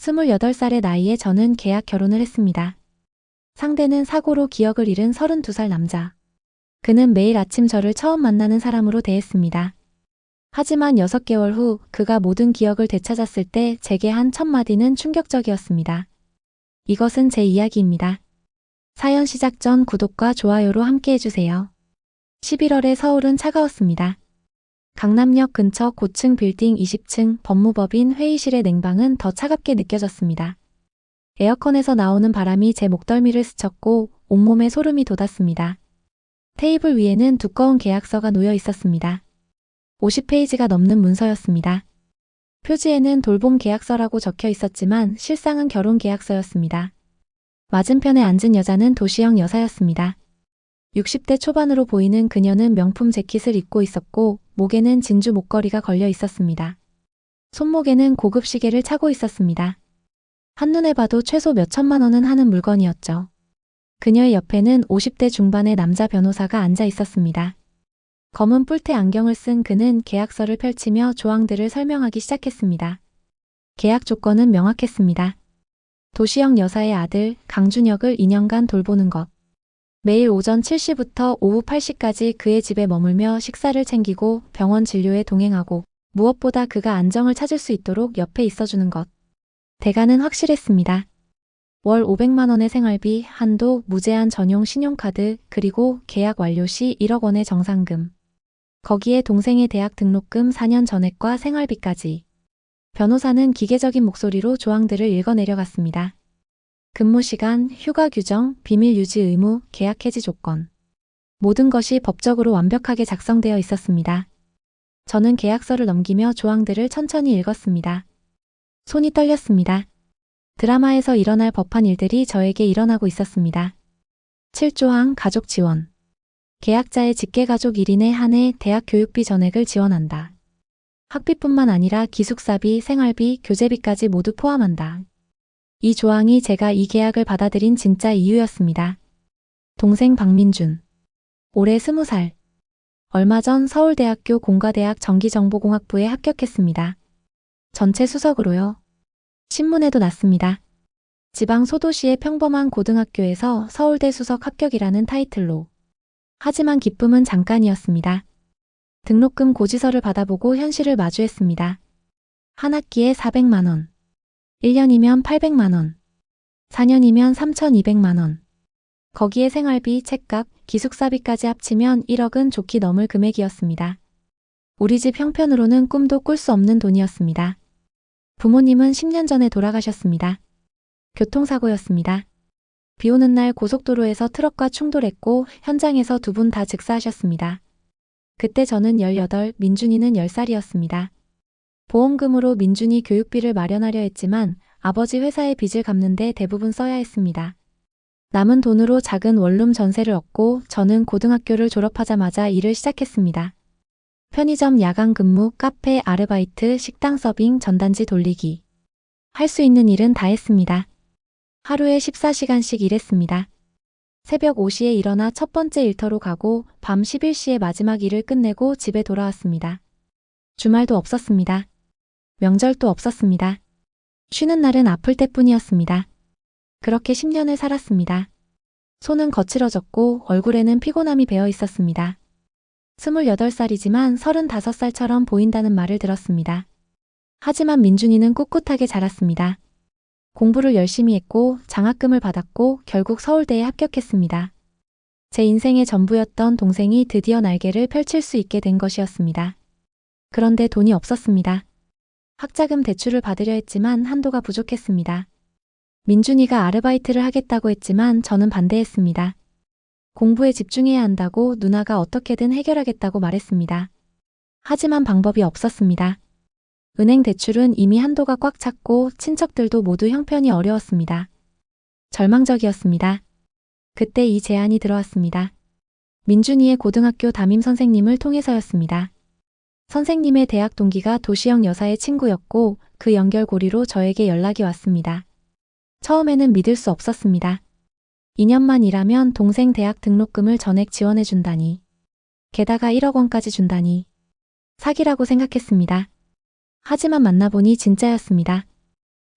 28살의 나이에 저는 계약 결혼을 했습니다. 상대는 사고로 기억을 잃은 32살 남자. 그는 매일 아침 저를 처음 만나는 사람으로 대했습니다. 하지만 6개월 후 그가 모든 기억을 되찾았을 때 제게 한 첫 마디는 충격적이었습니다. 이것은 제 이야기입니다. 사연 시작 전 구독과 좋아요로 함께 해주세요. 11월에 서울은 차가웠습니다. 강남역 근처 고층 빌딩 20층 법무법인 회의실의 냉방은 더 차갑게 느껴졌습니다. 에어컨에서 나오는 바람이 제 목덜미를 스쳤고 온몸에 소름이 돋았습니다. 테이블 위에는 두꺼운 계약서가 놓여 있었습니다. 50페이지가 넘는 문서였습니다. 표지에는 돌봄 계약서라고 적혀 있었지만 실상은 결혼 계약서였습니다. 맞은편에 앉은 여자는 도시형 여사였습니다. 60대 초반으로 보이는 그녀는 명품 재킷을 입고 있었고 목에는 진주 목걸이가 걸려 있었습니다. 손목에는 고급 시계를 차고 있었습니다. 한눈에 봐도 최소 몇천만 원은 하는 물건이었죠. 그녀의 옆에는 50대 중반의 남자 변호사가 앉아 있었습니다. 검은 뿔테 안경을 쓴 그는 계약서를 펼치며 조항들을 설명하기 시작했습니다. 계약 조건은 명확했습니다. 도시형 여사의 아들 강준혁을 2년간 돌보는 것. 매일 오전 7시부터 오후 8시까지 그의 집에 머물며 식사를 챙기고 병원 진료에 동행하고 무엇보다 그가 안정을 찾을 수 있도록 옆에 있어주는 것. 대가는 확실했습니다. 월 500만 원의 생활비, 한도, 무제한 전용 신용카드, 그리고 계약 완료 시 1억 원의 정상금. 거기에 동생의 대학 등록금 4년 전액과 생활비까지. 변호사는 기계적인 목소리로 조항들을 읽어내려갔습니다. 근무 시간, 휴가 규정, 비밀 유지 의무, 계약 해지 조건. 모든 것이 법적으로 완벽하게 작성되어 있었습니다. 저는 계약서를 넘기며 조항들을 천천히 읽었습니다. 손이 떨렸습니다. 드라마에서 일어날 법한 일들이 저에게 일어나고 있었습니다. 7조항 가족 지원. 계약자의 직계가족 1인에 한해 대학 교육비 전액을 지원한다. 학비뿐만 아니라 기숙사비, 생활비, 교재비까지 모두 포함한다. 이 조항이 제가 이 계약을 받아들인 진짜 이유였습니다. 동생 박민준. 올해 20살. 얼마 전 서울대학교 공과대학 전기정보공학부에 합격했습니다. 전체 수석으로요. 신문에도 났습니다. 지방 소도시의 평범한 고등학교에서 서울대 수석 합격이라는 타이틀로. 하지만 기쁨은 잠깐이었습니다. 등록금 고지서를 받아보고 현실을 마주했습니다. 한 학기에 400만 원. 1년이면 800만 원. 4년이면 3,200만 원. 거기에 생활비, 책값, 기숙사비까지 합치면 1억은 좋게 넘을 금액이었습니다. 우리 집 형편으로는 꿈도 꿀 수 없는 돈이었습니다. 부모님은 10년 전에 돌아가셨습니다. 교통사고였습니다. 비 오는 날 고속도로에서 트럭과 충돌했고 현장에서 두 분 다 즉사하셨습니다. 그때 저는 18, 민준이는 10살이었습니다. 보험금으로 민준이 교육비를 마련하려 했지만 아버지 회사의 빚을 갚는데 대부분 써야 했습니다. 남은 돈으로 작은 원룸 전세를 얻고 저는 고등학교를 졸업하자마자 일을 시작했습니다. 편의점 야간 근무, 카페 아르바이트, 식당 서빙, 전단지 돌리기. 할 수 있는 일은 다 했습니다. 하루에 14시간씩 일했습니다. 새벽 5시에 일어나 첫 번째 일터로 가고 밤 11시에 마지막 일을 끝내고 집에 돌아왔습니다. 주말도 없었습니다. 명절도 없었습니다. 쉬는 날은 아플 때뿐이었습니다. 그렇게 10년을 살았습니다. 손은 거칠어졌고 얼굴에는 피곤함이 배어 있었습니다. 28살이지만 35살처럼 보인다는 말을 들었습니다. 하지만 민준이는 꿋꿋하게 자랐습니다. 공부를 열심히 했고 장학금을 받았고 결국 서울대에 합격했습니다. 제 인생의 전부였던 동생이 드디어 날개를 펼칠 수 있게 된 것이었습니다. 그런데 돈이 없었습니다. 학자금 대출을 받으려 했지만 한도가 부족했습니다. 민준이가 아르바이트를 하겠다고 했지만 저는 반대했습니다. 공부에 집중해야 한다고 누나가 어떻게든 해결하겠다고 말했습니다. 하지만 방법이 없었습니다. 은행 대출은 이미 한도가 꽉 찼고 친척들도 모두 형편이 어려웠습니다. 절망적이었습니다. 그때 이 제안이 들어왔습니다. 민준이의 고등학교 담임 선생님을 통해서였습니다. 선생님의 대학 동기가 도시형 여사의 친구였고 그 연결고리로 저에게 연락이 왔습니다. 처음에는 믿을 수 없었습니다. 2년만 일하면 동생 대학 등록금을 전액 지원해준다니. 게다가 1억 원까지 준다니. 사기라고 생각했습니다. 하지만 만나보니 진짜였습니다.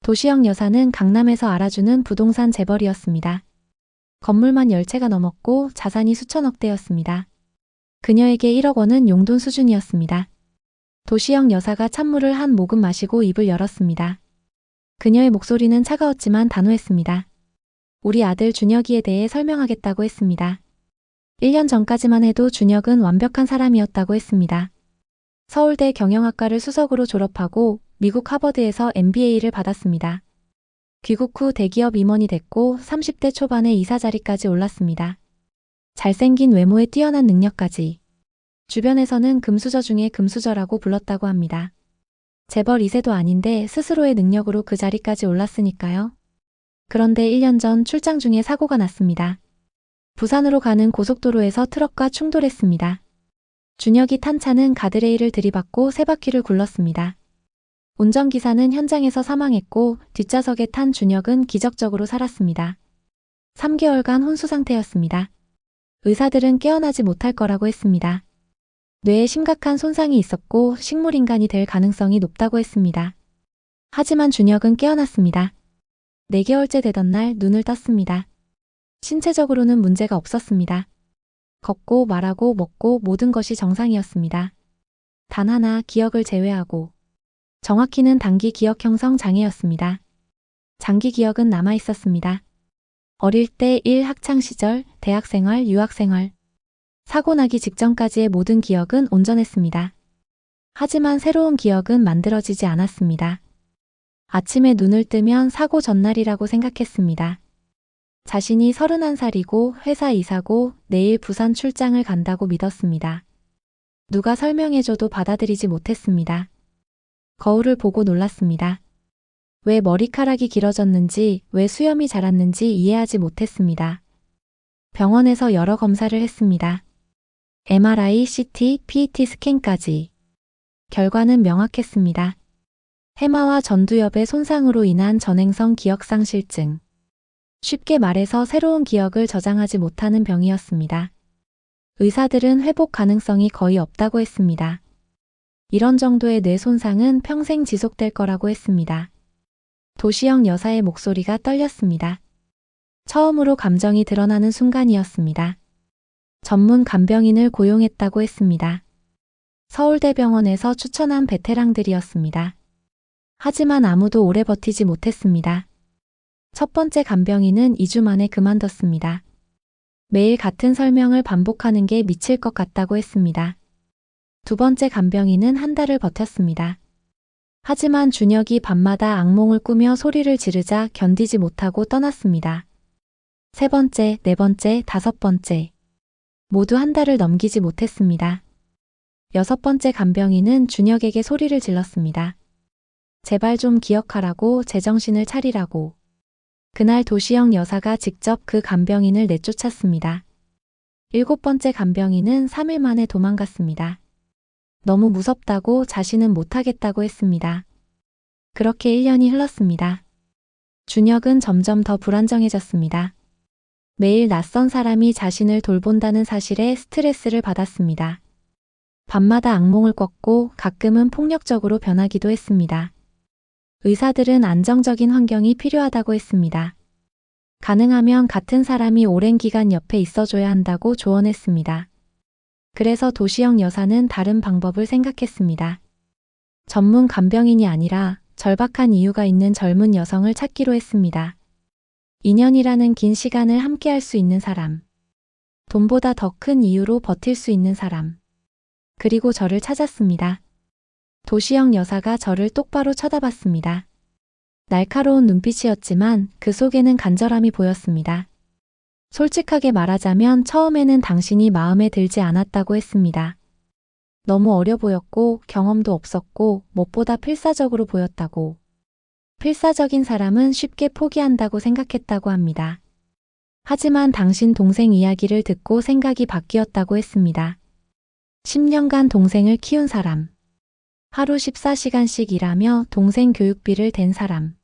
도시영 여사는 강남에서 알아주는 부동산 재벌이었습니다. 건물만 10채가 넘었고 자산이 수천억 대였습니다. 그녀에게 1억 원은 용돈 수준이었습니다. 도시영 여사가 찬물을 한 모금 마시고 입을 열었습니다. 그녀의 목소리는 차가웠지만 단호했습니다. 우리 아들 준혁이에 대해 설명하겠다고 했습니다. 1년 전까지만 해도 준혁은 완벽한 사람이었다고 했습니다. 서울대 경영학과를 수석으로 졸업하고 미국 하버드에서 MBA를 받았습니다. 귀국 후 대기업 임원이 됐고 30대 초반에 이사 자리까지 올랐습니다. 잘생긴 외모에 뛰어난 능력까지. 주변에서는 금수저 중에 금수저라고 불렀다고 합니다. 재벌 2세도 아닌데 스스로의 능력으로 그 자리까지 올랐으니까요. 그런데 1년 전 출장 중에 사고가 났습니다. 부산으로 가는 고속도로에서 트럭과 충돌했습니다. 준혁이 탄 차는 가드레일을 들이받고 세 바퀴를 굴렀습니다. 운전기사는 현장에서 사망했고 뒷좌석에 탄 준혁은 기적적으로 살았습니다. 3개월간 혼수 상태였습니다. 의사들은 깨어나지 못할 거라고 했습니다. 뇌에 심각한 손상이 있었고 식물인간이 될 가능성이 높다고 했습니다. 하지만 준혁은 깨어났습니다. 4개월째 되던 날 눈을 떴습니다. 신체적으로는 문제가 없었습니다. 걷고 말하고 먹고 모든 것이 정상이었습니다. 단 하나 기억을 제외하고 정확히는 단기 기억 형성 장애였습니다. 장기 기억은 남아 있었습니다. 어릴 때 학창 시절, 대학생활, 유학생활, 사고 나기 직전까지의 모든 기억은 온전했습니다. 하지만 새로운 기억은 만들어지지 않았습니다. 아침에 눈을 뜨면 사고 전날이라고 생각했습니다. 자신이 31살이고 회사 이사고 내일 부산 출장을 간다고 믿었습니다. 누가 설명해줘도 받아들이지 못했습니다. 거울을 보고 놀랐습니다. 왜 머리카락이 길어졌는지, 왜 수염이 자랐는지 이해하지 못했습니다. 병원에서 여러 검사를 했습니다. MRI, CT, PET 스캔까지. 결과는 명확했습니다. 해마와 전두엽의 손상으로 인한 전행성 기억상실증. 쉽게 말해서 새로운 기억을 저장하지 못하는 병이었습니다. 의사들은 회복 가능성이 거의 없다고 했습니다. 이런 정도의 뇌 손상은 평생 지속될 거라고 했습니다. 도시영 여사의 목소리가 떨렸습니다. 처음으로 감정이 드러나는 순간이었습니다. 전문 간병인을 고용했다고 했습니다. 서울대병원에서 추천한 베테랑들이었습니다. 하지만 아무도 오래 버티지 못했습니다. 첫 번째 간병인은 2주 만에 그만뒀습니다. 매일 같은 설명을 반복하는 게 미칠 것 같다고 했습니다. 두 번째 간병인은 한 달을 버텼습니다. 하지만 준혁이 밤마다 악몽을 꾸며 소리를 지르자 견디지 못하고 떠났습니다. 세 번째, 네 번째, 다섯 번째. 모두 한 달을 넘기지 못했습니다. 여섯 번째 간병인은 준혁에게 소리를 질렀습니다. 제발 좀 기억하라고, 제정신을 차리라고. 그날 도시영 여사가 직접 그 간병인을 내쫓았습니다. 일곱 번째 간병인은 3일 만에 도망갔습니다. 너무 무섭다고 자신은 못하겠다고 했습니다. 그렇게 1년이 흘렀습니다. 준혁은 점점 더 불안정해졌습니다. 매일 낯선 사람이 자신을 돌본다는 사실에 스트레스를 받았습니다. 밤마다 악몽을 꿨고 가끔은 폭력적으로 변하기도 했습니다. 의사들은 안정적인 환경이 필요하다고 했습니다. 가능하면 같은 사람이 오랜 기간 옆에 있어줘야 한다고 조언했습니다. 그래서 도시영 여사는 다른 방법을 생각했습니다. 전문 간병인이 아니라 절박한 이유가 있는 젊은 여성을 찾기로 했습니다. 2년이라는 긴 시간을 함께할 수 있는 사람. 돈보다 더 큰 이유로 버틸 수 있는 사람. 그리고 저를 찾았습니다. 도시영 여사가 저를 똑바로 쳐다봤습니다. 날카로운 눈빛이었지만 그 속에는 간절함이 보였습니다. 솔직하게 말하자면 처음에는 당신이 마음에 들지 않았다고 했습니다. 너무 어려 보였고 경험도 없었고 무엇보다 필사적으로 보였다고. 필사적인 사람은 쉽게 포기한다고 생각했다고 합니다. 하지만 당신 동생 이야기를 듣고 생각이 바뀌었다고 했습니다. 10년간 동생을 키운 사람. 하루 14시간씩 일하며 동생 교육비를 댄 사람.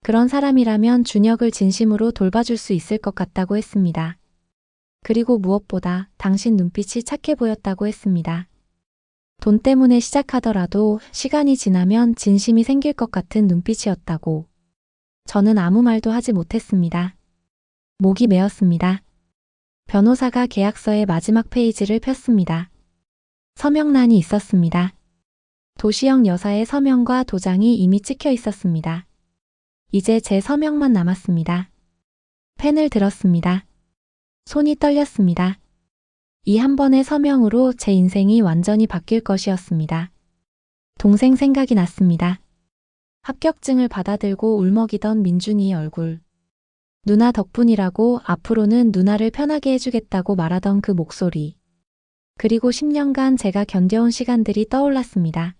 그런 사람이라면 준혁을 진심으로 돌봐줄 수 있을 것 같다고 했습니다. 그리고 무엇보다 당신 눈빛이 착해 보였다고 했습니다. 돈 때문에 시작하더라도 시간이 지나면 진심이 생길 것 같은 눈빛이었다고. 저는 아무 말도 하지 못했습니다. 목이 메었습니다. 변호사가 계약서의 마지막 페이지를 폈습니다. 서명란이 있었습니다. 도시영 여사의 서명과 도장이 이미 찍혀 있었습니다. 이제 제 서명만 남았습니다. 펜을 들었습니다. 손이 떨렸습니다. 이 한 번의 서명으로 제 인생이 완전히 바뀔 것이었습니다. 동생 생각이 났습니다. 합격증을 받아들고 울먹이던 민준이의 얼굴. 누나 덕분이라고 앞으로는 누나를 편하게 해주겠다고 말하던 그 목소리. 그리고 10년간 제가 견뎌온 시간들이 떠올랐습니다.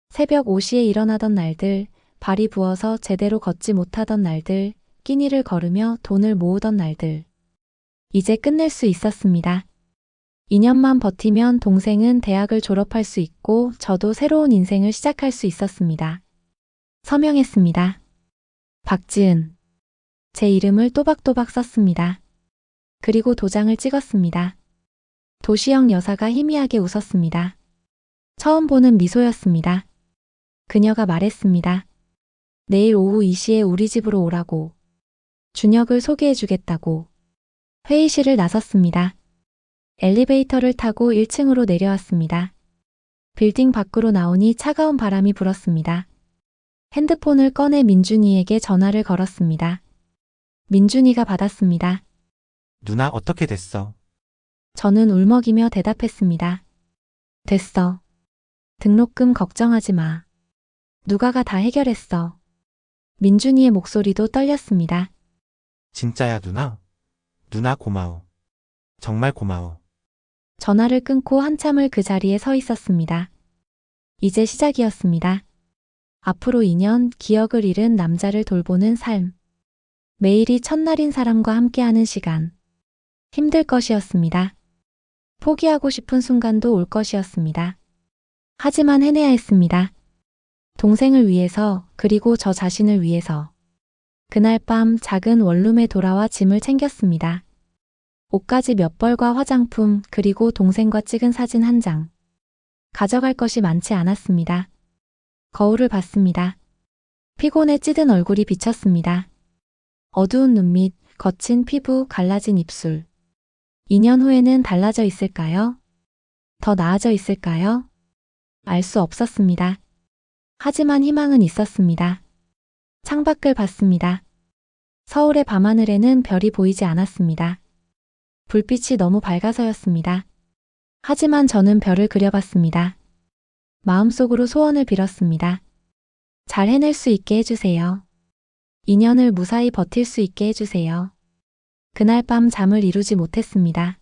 새벽 5시에 일어나던 날들, 발이 부어서 제대로 걷지 못하던 날들, 끼니를 걸으며 돈을 모으던 날들. 이제 끝낼 수 있었습니다. 2년만 버티면 동생은 대학을 졸업할 수 있고 저도 새로운 인생을 시작할 수 있었습니다. 서명했습니다. 박지은. 제 이름을 또박또박 썼습니다. 그리고 도장을 찍었습니다. 도시영 여사가 희미하게 웃었습니다. 처음 보는 미소였습니다. 그녀가 말했습니다. 내일 오후 2시에 우리 집으로 오라고. 준혁을 소개해주겠다고. 회의실을 나섰습니다. 엘리베이터를 타고 1층으로 내려왔습니다. 빌딩 밖으로 나오니 차가운 바람이 불었습니다. 핸드폰을 꺼내 민준이에게 전화를 걸었습니다. 민준이가 받았습니다. 누나 어떻게 됐어? 저는 울먹이며 대답했습니다. 됐어. 등록금 걱정하지 마. 누가가 다 해결했어. 민준이의 목소리도 떨렸습니다. 진짜야 누나? 누나 고마워. 정말 고마워. 전화를 끊고 한참을 그 자리에 서 있었습니다. 이제 시작이었습니다. 앞으로 2년 기억을 잃은 남자를 돌보는 삶. 매일이 첫날인 사람과 함께하는 시간. 힘들 것이었습니다. 포기하고 싶은 순간도 올 것이었습니다. 하지만 해내야 했습니다. 동생을 위해서, 그리고 저 자신을 위해서. 그날 밤 작은 원룸에 돌아와 짐을 챙겼습니다. 옷가지 몇 벌과 화장품, 그리고 동생과 찍은 사진 한 장. 가져갈 것이 많지 않았습니다. 거울을 봤습니다. 피곤에 찌든 얼굴이 비쳤습니다. 어두운 눈밑, 거친 피부, 갈라진 입술. 2년 후에는 달라져 있을까요? 더 나아져 있을까요? 알 수 없었습니다. 하지만 희망은 있었습니다. 창밖을 봤습니다. 서울의 밤하늘에는 별이 보이지 않았습니다. 불빛이 너무 밝아서였습니다. 하지만 저는 별을 그려봤습니다. 마음속으로 소원을 빌었습니다. 잘 해낼 수 있게 해주세요. 2년을 무사히 버틸 수 있게 해주세요. 그날 밤 잠을 이루지 못했습니다.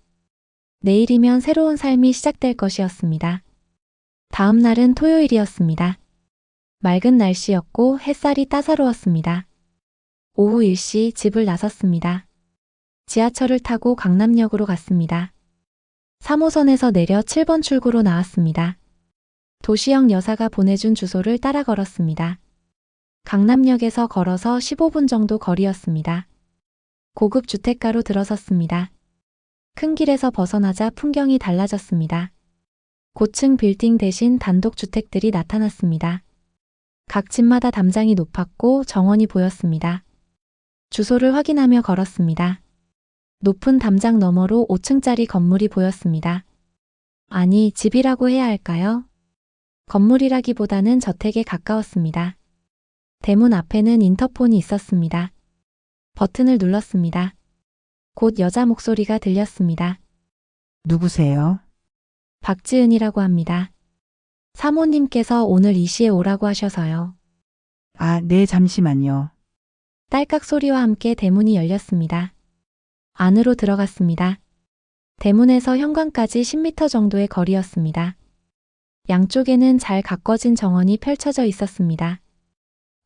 내일이면 새로운 삶이 시작될 것이었습니다. 다음 날은 토요일이었습니다. 맑은 날씨였고 햇살이 따사로웠습니다. 오후 1시 집을 나섰습니다. 지하철을 타고 강남역으로 갔습니다. 3호선에서 내려 7번 출구로 나왔습니다. 도시영 여사가 보내준 주소를 따라 걸었습니다. 강남역에서 걸어서 15분 정도 거리였습니다. 고급 주택가로 들어섰습니다. 큰 길에서 벗어나자 풍경이 달라졌습니다. 고층 빌딩 대신 단독 주택들이 나타났습니다. 각 집마다 담장이 높았고 정원이 보였습니다. 주소를 확인하며 걸었습니다. 높은 담장 너머로 5층짜리 건물이 보였습니다. 아니, 집이라고 해야 할까요? 건물이라기보다는 저택에 가까웠습니다. 대문 앞에는 인터폰이 있었습니다. 버튼을 눌렀습니다. 곧 여자 목소리가 들렸습니다. 누구세요? 박지은이라고 합니다. 사모님께서 오늘 2시에 오라고 하셔서요. 아, 네, 잠시만요. 딸깍 소리와 함께 대문이 열렸습니다. 안으로 들어갔습니다. 대문에서 현관까지 10m 정도의 거리였습니다. 양쪽에는 잘 가꿔진 정원이 펼쳐져 있었습니다.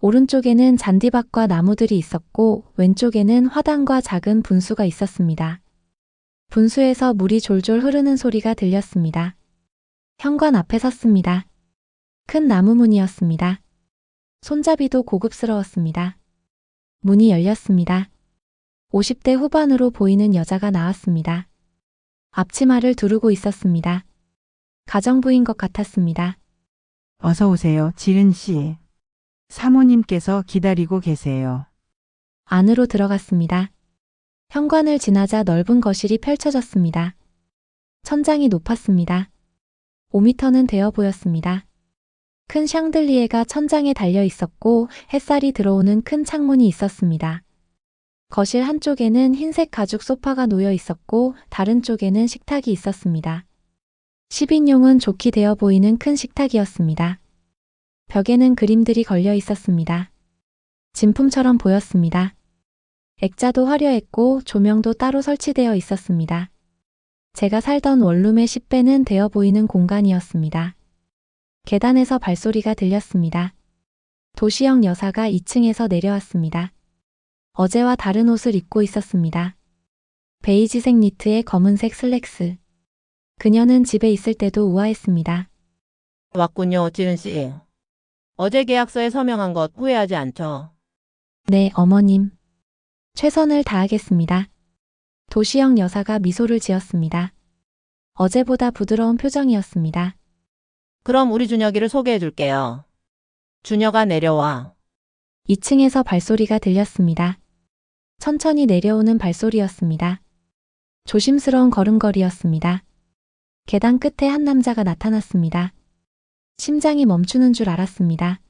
오른쪽에는 잔디밭과 나무들이 있었고 왼쪽에는 화단과 작은 분수가 있었습니다. 분수에서 물이 졸졸 흐르는 소리가 들렸습니다. 현관 앞에 섰습니다. 큰 나무 문이었습니다. 손잡이도 고급스러웠습니다. 문이 열렸습니다. 50대 후반으로 보이는 여자가 나왔습니다. 앞치마를 두르고 있었습니다. 가정부인 것 같았습니다. 어서 오세요, 지은 씨. 사모님께서 기다리고 계세요. 안으로 들어갔습니다. 현관을 지나자 넓은 거실이 펼쳐졌습니다. 천장이 높았습니다. 5m는 되어 보였습니다. 큰 샹들리에가 천장에 달려 있었고 햇살이 들어오는 큰 창문이 있었습니다. 거실 한쪽에는 흰색 가죽 소파가 놓여 있었고 다른 쪽에는 식탁이 있었습니다. 10인용은 좋게 되어 보이는 큰 식탁이었습니다. 벽에는 그림들이 걸려 있었습니다. 진품처럼 보였습니다. 액자도 화려했고 조명도 따로 설치되어 있었습니다. 제가 살던 원룸의 10배는 되어 보이는 공간이었습니다. 계단에서 발소리가 들렸습니다. 도시영 여사가 2층에서 내려왔습니다. 어제와 다른 옷을 입고 있었습니다. 베이지색 니트에 검은색 슬랙스. 그녀는 집에 있을 때도 우아했습니다. 왔군요, 지은 씨. 어제 계약서에 서명한 것 후회하지 않죠? 네, 어머님. 최선을 다하겠습니다. 도시영 여사가 미소를 지었습니다. 어제보다 부드러운 표정이었습니다. 그럼 우리 준혁이를 소개해 줄게요. 준혁아, 내려와. 2층에서 발소리가 들렸습니다. 천천히 내려오는 발소리였습니다. 조심스러운 걸음걸이였습니다. 계단 끝에 한 남자가 나타났습니다. 심장이 멈추는 줄 알았습니다.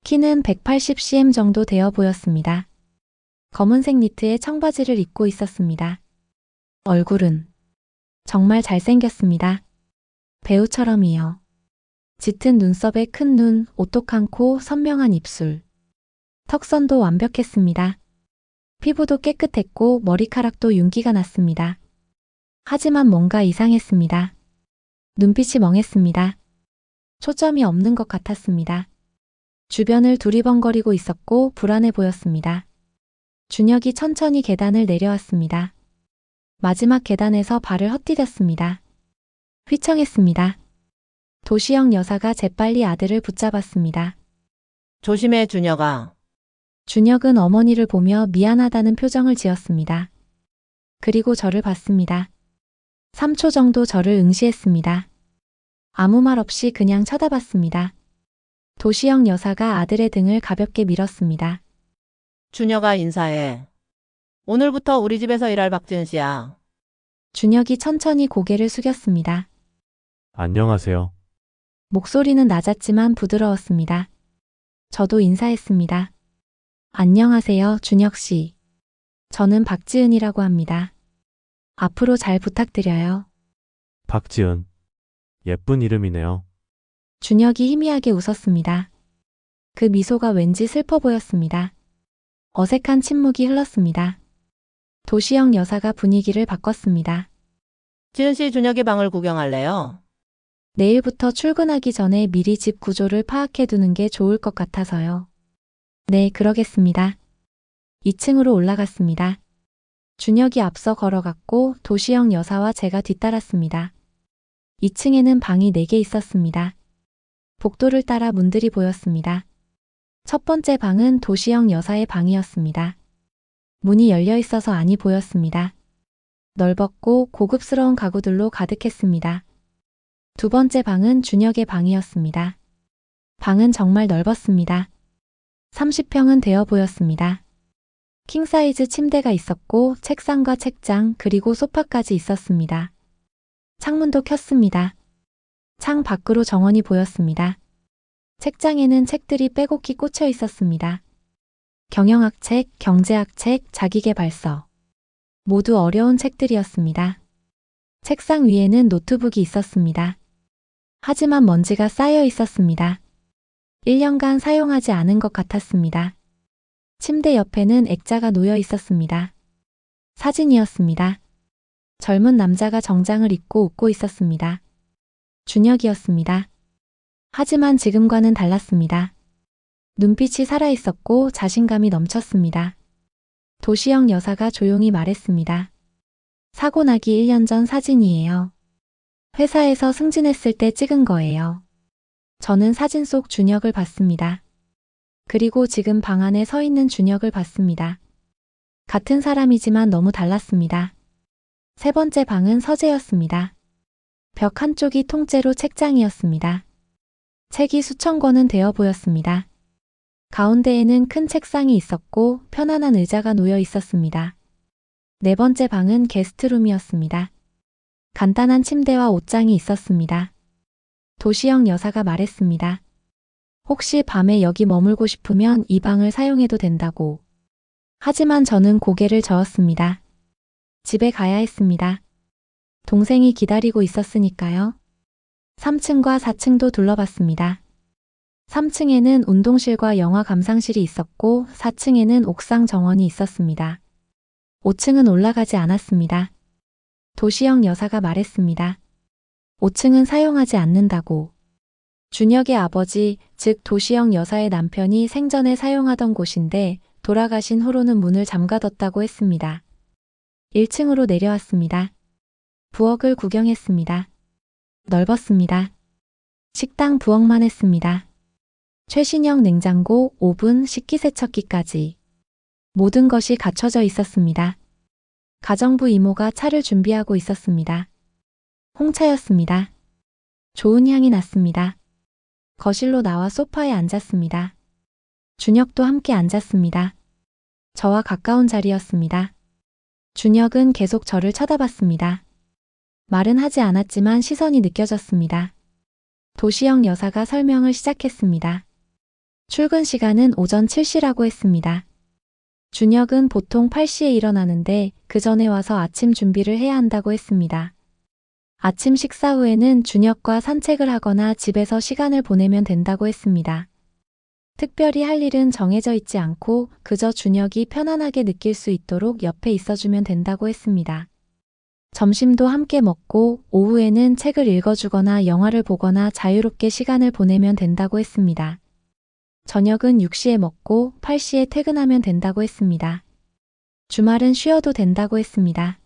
키는 180cm 정도 되어 보였습니다. 검은색 니트에 청바지를 입고 있었습니다. 얼굴은 정말 잘생겼습니다. 배우처럼이요. 짙은 눈썹에 큰 눈, 오똑한 코, 선명한 입술. 턱선도 완벽했습니다. 피부도 깨끗했고 머리카락도 윤기가 났습니다. 하지만 뭔가 이상했습니다. 눈빛이 멍했습니다. 초점이 없는 것 같았습니다. 주변을 두리번거리고 있었고 불안해 보였습니다. 준혁이 천천히 계단을 내려왔습니다. 마지막 계단에서 발을 헛디뎠습니다. 휘청했습니다. 도시영 여사가 재빨리 아들을 붙잡았습니다. 조심해, 준혁아. 준혁은 어머니를 보며 미안하다는 표정을 지었습니다. 그리고 저를 봤습니다. 3초 정도 저를 응시했습니다. 아무 말 없이 그냥 쳐다봤습니다. 도시영 여사가 아들의 등을 가볍게 밀었습니다. 준혁아, 인사해. 오늘부터 우리 집에서 일할 박지은 씨야. 준혁이 천천히 고개를 숙였습니다. 안녕하세요. 목소리는 낮았지만 부드러웠습니다. 저도 인사했습니다. 안녕하세요, 준혁 씨. 저는 박지은이라고 합니다. 앞으로 잘 부탁드려요. 박지은. 예쁜 이름이네요. 준혁이 희미하게 웃었습니다. 그 미소가 왠지 슬퍼 보였습니다. 어색한 침묵이 흘렀습니다. 도시영 여사가 분위기를 바꿨습니다. 지은 씨, 준혁이 방을 구경할래요? 내일부터 출근하기 전에 미리 집 구조를 파악해 두는 게 좋을 것 같아서요. 네, 그러겠습니다. 2층으로 올라갔습니다. 준혁이 앞서 걸어갔고 도시영 여사와 제가 뒤따랐습니다. 2층에는 방이 4개 있었습니다. 복도를 따라 문들이 보였습니다. 첫 번째 방은 도시영 여사의 방이었습니다. 문이 열려 있어서 안이 보였습니다. 넓었고 고급스러운 가구들로 가득했습니다. 두 번째 방은 준혁의 방이었습니다. 방은 정말 넓었습니다. 30평은 되어 보였습니다. 킹사이즈 침대가 있었고 책상과 책장 그리고 소파까지 있었습니다. 창문도 켰습니다. 창 밖으로 정원이 보였습니다. 책장에는 책들이 빼곡히 꽂혀 있었습니다. 경영학 책, 경제학 책, 자기계발서. 모두 어려운 책들이었습니다. 책상 위에는 노트북이 있었습니다. 하지만 먼지가 쌓여 있었습니다. 1년간 사용하지 않은 것 같았습니다. 침대 옆에는 액자가 놓여 있었습니다. 사진이었습니다. 젊은 남자가 정장을 입고 웃고 있었습니다. 준혁이었습니다. 하지만 지금과는 달랐습니다. 눈빛이 살아있었고 자신감이 넘쳤습니다. 도시영 여사가 조용히 말했습니다. 사고 나기 1년 전 사진이에요. 회사에서 승진했을 때 찍은 거예요. 저는 사진 속 준혁을 봤습니다. 그리고 지금 방 안에 서 있는 준혁을 봤습니다. 같은 사람이지만 너무 달랐습니다. 세 번째 방은 서재였습니다. 벽 한쪽이 통째로 책장이었습니다. 책이 수천 권은 되어 보였습니다. 가운데에는 큰 책상이 있었고 편안한 의자가 놓여 있었습니다. 네 번째 방은 게스트룸이었습니다. 간단한 침대와 옷장이 있었습니다. 도시영 여사가 말했습니다. 혹시 밤에 여기 머물고 싶으면 이 방을 사용해도 된다고. 하지만 저는 고개를 저었습니다. 집에 가야 했습니다. 동생이 기다리고 있었으니까요. 3층과 4층도 둘러봤습니다. 3층에는 운동실과 영화 감상실이 있었고 4층에는 옥상 정원이 있었습니다. 5층은 올라가지 않았습니다. 도시영 여사가 말했습니다. 5층은 사용하지 않는다고. 준혁의 아버지, 즉 도시영 여사의 남편이 생전에 사용하던 곳인데 돌아가신 후로는 문을 잠가뒀다고 했습니다. 1층으로 내려왔습니다. 부엌을 구경했습니다. 넓었습니다. 식당 부엌만 했습니다. 최신형 냉장고, 오븐, 식기세척기까지 모든 것이 갖춰져 있었습니다. 가정부 이모가 차를 준비하고 있었습니다. 홍차였습니다. 좋은 향이 났습니다. 거실로 나와 소파에 앉았습니다. 준혁도 함께 앉았습니다. 저와 가까운 자리였습니다. 준혁은 계속 저를 쳐다봤습니다. 말은 하지 않았지만 시선이 느껴졌습니다. 도시영 여사가 설명을 시작했습니다. 출근 시간은 오전 7시라고 했습니다. 준혁은 보통 8시에 일어나는데 그 전에 와서 아침 준비를 해야 한다고 했습니다. 아침 식사 후에는 준혁과 산책을 하거나 집에서 시간을 보내면 된다고 했습니다. 특별히 할 일은 정해져 있지 않고 그저 준혁이 편안하게 느낄 수 있도록 옆에 있어주면 된다고 했습니다. 점심도 함께 먹고 오후에는 책을 읽어주거나 영화를 보거나 자유롭게 시간을 보내면 된다고 했습니다. 저녁은 6시에 먹고 8시에 퇴근하면 된다고 했습니다. 주말은 쉬어도 된다고 했습니다.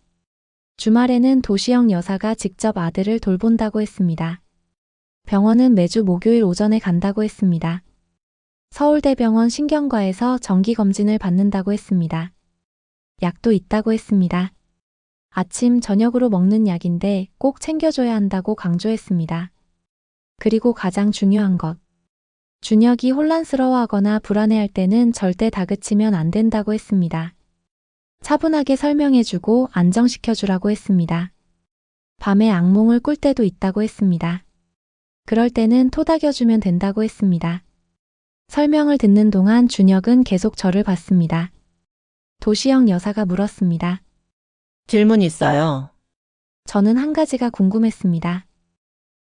주말에는 도시영 여사가 직접 아들을 돌본다고 했습니다. 병원은 매주 목요일 오전에 간다고 했습니다. 서울대병원 신경과에서 정기검진을 받는다고 했습니다. 약도 있다고 했습니다. 아침, 저녁으로 먹는 약인데 꼭 챙겨줘야 한다고 강조했습니다. 그리고 가장 중요한 것. 준혁이 혼란스러워하거나 불안해할 때는 절대 다그치면 안 된다고 했습니다. 차분하게 설명해주고 안정시켜주라고 했습니다. 밤에 악몽을 꿀 때도 있다고 했습니다. 그럴 때는 토닥여주면 된다고 했습니다. 설명을 듣는 동안 준혁은 계속 저를 봤습니다. 도시영 여사가 물었습니다. 질문 있어요. 저는 한 가지가 궁금했습니다.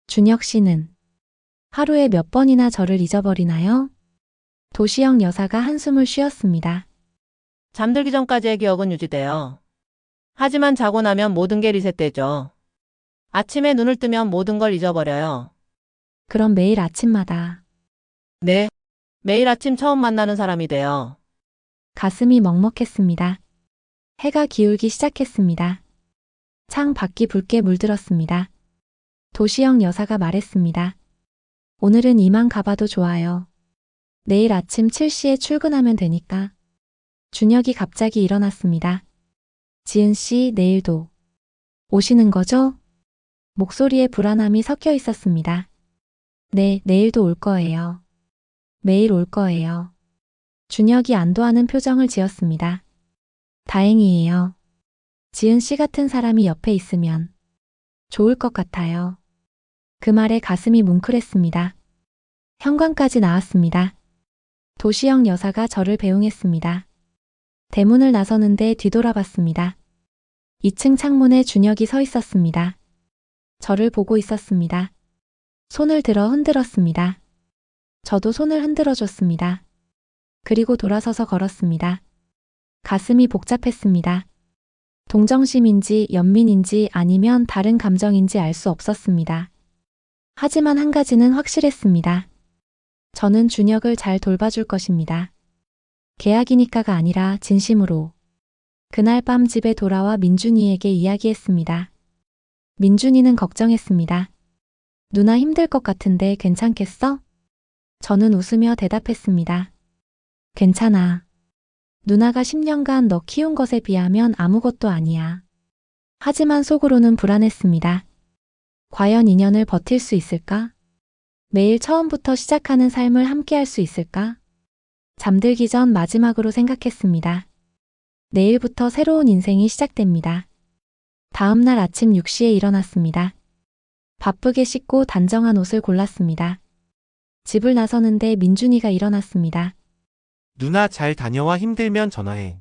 준혁 씨는 하루에 몇 번이나 저를 잊어버리나요? 도시영 여사가 한숨을 쉬었습니다. 잠들기 전까지의 기억은 유지돼요. 하지만 자고 나면 모든 게 리셋되죠. 아침에 눈을 뜨면 모든 걸 잊어버려요. 그럼 매일 아침마다 네. 매일 아침 처음 만나는 사람이 돼요. 가슴이 먹먹했습니다. 해가 기울기 시작했습니다. 창 밖이 붉게 물들었습니다. 도시영 여사가 말했습니다. 오늘은 이만 가봐도 좋아요. 내일 아침 7시에 출근하면 되니까. 준혁이 갑자기 일어났습니다. 지은 씨, 내일도 오시는 거죠? 목소리에 불안함이 섞여 있었습니다. 네, 내일도 올 거예요. 매일 올 거예요. 준혁이 안도하는 표정을 지었습니다. 다행이에요. 지은 씨 같은 사람이 옆에 있으면 좋을 것 같아요. 그 말에 가슴이 뭉클했습니다. 현관까지 나왔습니다. 도시영 여사가 저를 배웅했습니다. 대문을 나서는데 뒤돌아봤습니다. 2층 창문에 준혁이 서 있었습니다. 저를 보고 있었습니다. 손을 들어 흔들었습니다. 저도 손을 흔들어줬습니다. 그리고 돌아서서 걸었습니다. 가슴이 복잡했습니다. 동정심인지 연민인지 아니면 다른 감정인지 알 수 없었습니다. 하지만 한 가지는 확실했습니다. 저는 준혁을 잘 돌봐줄 것입니다. 계약이니까가 아니라 진심으로. 그날 밤 집에 돌아와 민준이에게 이야기했습니다. 민준이는 걱정했습니다. 누나 힘들 것 같은데 괜찮겠어? 저는 웃으며 대답했습니다. 괜찮아. 누나가 10년간 너 키운 것에 비하면 아무것도 아니야. 하지만 속으로는 불안했습니다. 과연 2년을 버틸 수 있을까? 매일 처음부터 시작하는 삶을 함께 할 수 있을까? 잠들기 전 마지막으로 생각했습니다. 내일부터 새로운 인생이 시작됩니다. 다음 날 아침 6시에 일어났습니다. 바쁘게 씻고 단정한 옷을 골랐습니다. 집을 나서는데 민준이가 일어났습니다. 누나 잘 다녀와 힘들면 전화해.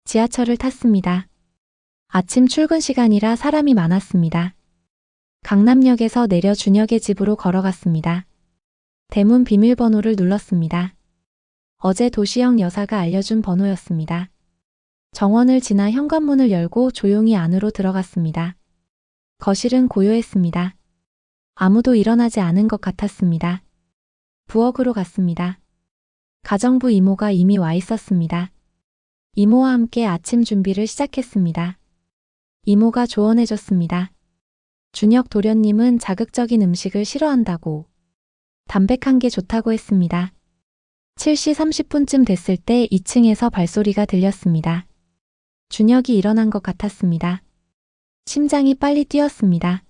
지하철을 탔습니다. 아침 출근 시간이라 사람이 많았습니다. 강남역에서 내려 준혁의 집으로 걸어갔습니다. 대문 비밀번호를 눌렀습니다. 어제 도시영 여사가 알려준 번호였습니다. 정원을 지나 현관문을 열고 조용히 안으로 들어갔습니다. 거실은 고요했습니다. 아무도 일어나지 않은 것 같았습니다. 부엌으로 갔습니다. 가정부 이모가 이미 와 있었습니다. 이모와 함께 아침 준비를 시작했습니다. 이모가 조언해줬습니다. 준혁 도련님은 자극적인 음식을 싫어한다고, 담백한 게 좋다고 했습니다. 7시 30분쯤 됐을 때 2층에서 발소리가 들렸습니다. 준혁이 일어난 것 같았습니다. 심장이 빨리 뛰었습니다.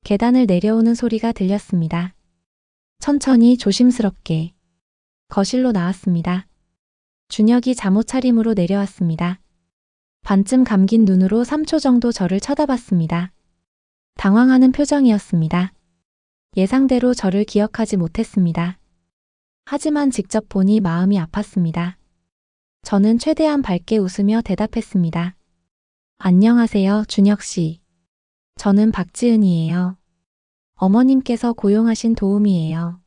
계단을 내려오는 소리가 들렸습니다. 천천히 조심스럽게 거실로 나왔습니다. 준혁이 잠옷 차림으로 내려왔습니다. 반쯤 감긴 눈으로 3초 정도 저를 쳐다봤습니다. 당황하는 표정이었습니다. 예상대로 저를 기억하지 못했습니다. 하지만 직접 보니 마음이 아팠습니다. 저는 최대한 밝게 웃으며 대답했습니다. 안녕하세요, 준혁 씨. 저는 박지은이에요. 어머님께서 고용하신 도우미예요.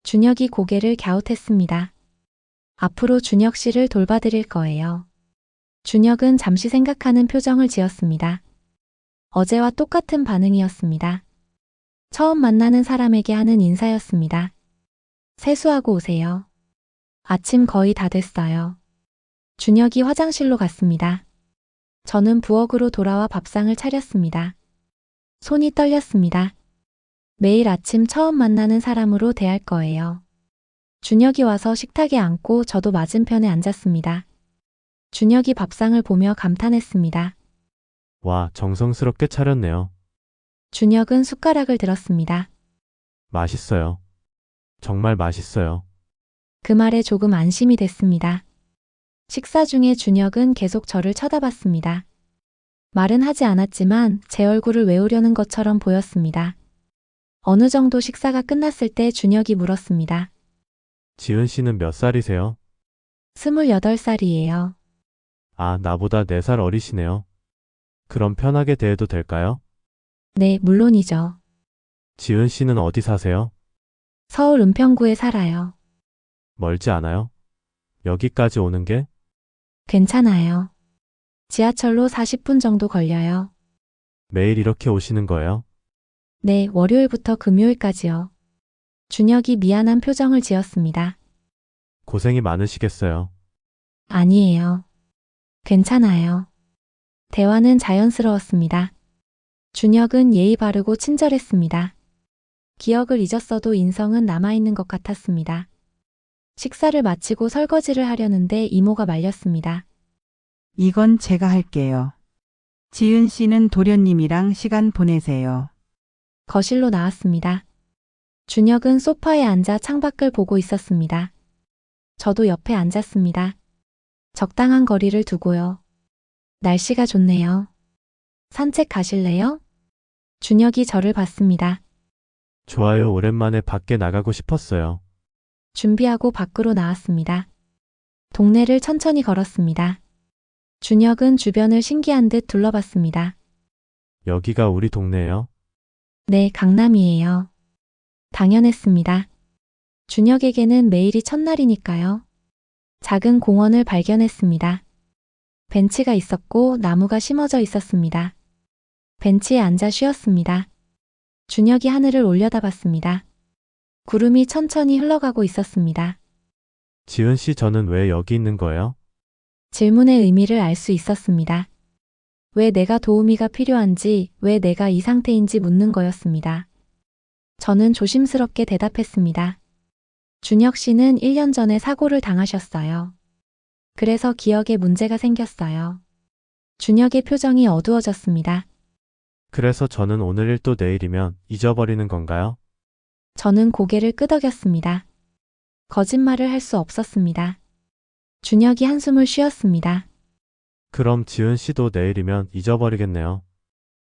준혁이 고개를 갸웃했습니다. 앞으로 준혁 씨를 돌봐드릴 거예요. 준혁은 잠시 생각하는 표정을 지었습니다. 어제와 똑같은 반응이었습니다. 처음 만나는 사람에게 하는 인사였습니다. 세수하고 오세요. 아침 거의 다 됐어요. 준혁이 화장실로 갔습니다. 저는 부엌으로 돌아와 밥상을 차렸습니다. 손이 떨렸습니다. 매일 아침 처음 만나는 사람으로 대할 거예요. 준혁이 와서 식탁에 앉고 저도 맞은편에 앉았습니다. 준혁이 밥상을 보며 감탄했습니다. 와, 정성스럽게 차렸네요. 준혁은 숟가락을 들었습니다. 맛있어요. 정말 맛있어요. 그 말에 조금 안심이 됐습니다. 식사 중에 준혁은 계속 저를 쳐다봤습니다. 말은 하지 않았지만 제 얼굴을 외우려는 것처럼 보였습니다. 어느 정도 식사가 끝났을 때 준혁이 물었습니다. 지은 씨는 몇 살이세요? 28살이에요. 아, 나보다 4살 어리시네요. 그럼 편하게 대해도 될까요? 네, 물론이죠. 지은 씨는 어디 사세요? 서울 은평구에 살아요. 멀지 않아요? 여기까지 오는 게? 괜찮아요. 지하철로 40분 정도 걸려요. 매일 이렇게 오시는 거예요? 네, 월요일부터 금요일까지요. 준혁이 미안한 표정을 지었습니다. 고생이 많으시겠어요. 아니에요. 괜찮아요. 대화는 자연스러웠습니다. 준혁은 예의 바르고 친절했습니다. 기억을 잊었어도 인성은 남아있는 것 같았습니다. 식사를 마치고 설거지를 하려는데 이모가 말렸습니다. 이건 제가 할게요. 지은 씨는 도련님이랑 시간 보내세요. 거실로 나왔습니다. 준혁은 소파에 앉아 창밖을 보고 있었습니다. 저도 옆에 앉았습니다. 적당한 거리를 두고요. 날씨가 좋네요. 산책 가실래요? 준혁이 저를 봤습니다. 좋아요. 오랜만에 밖에 나가고 싶었어요. 준비하고 밖으로 나왔습니다. 동네를 천천히 걸었습니다. 준혁은 주변을 신기한 듯 둘러봤습니다. 여기가 우리 동네예요? 네, 강남이에요. 당연했습니다. 준혁에게는 매일이 첫날이니까요. 작은 공원을 발견했습니다. 벤치가 있었고 나무가 심어져 있었습니다. 벤치에 앉아 쉬었습니다. 준혁이 하늘을 올려다봤습니다. 구름이 천천히 흘러가고 있었습니다. 지은 씨, 저는 왜 여기 있는 거예요? 질문의 의미를 알 수 있었습니다. 왜 내가 도우미가 필요한지, 왜 내가 이 상태인지 묻는 거였습니다. 저는 조심스럽게 대답했습니다. 준혁 씨는 1년 전에 사고를 당하셨어요. 그래서 기억에 문제가 생겼어요. 준혁의 표정이 어두워졌습니다. 그래서 저는 오늘 일 또 내일이면 잊어버리는 건가요? 저는 고개를 끄덕였습니다. 거짓말을 할 수 없었습니다. 준혁이 한숨을 쉬었습니다. 그럼 지은 씨도 내일이면 잊어버리겠네요.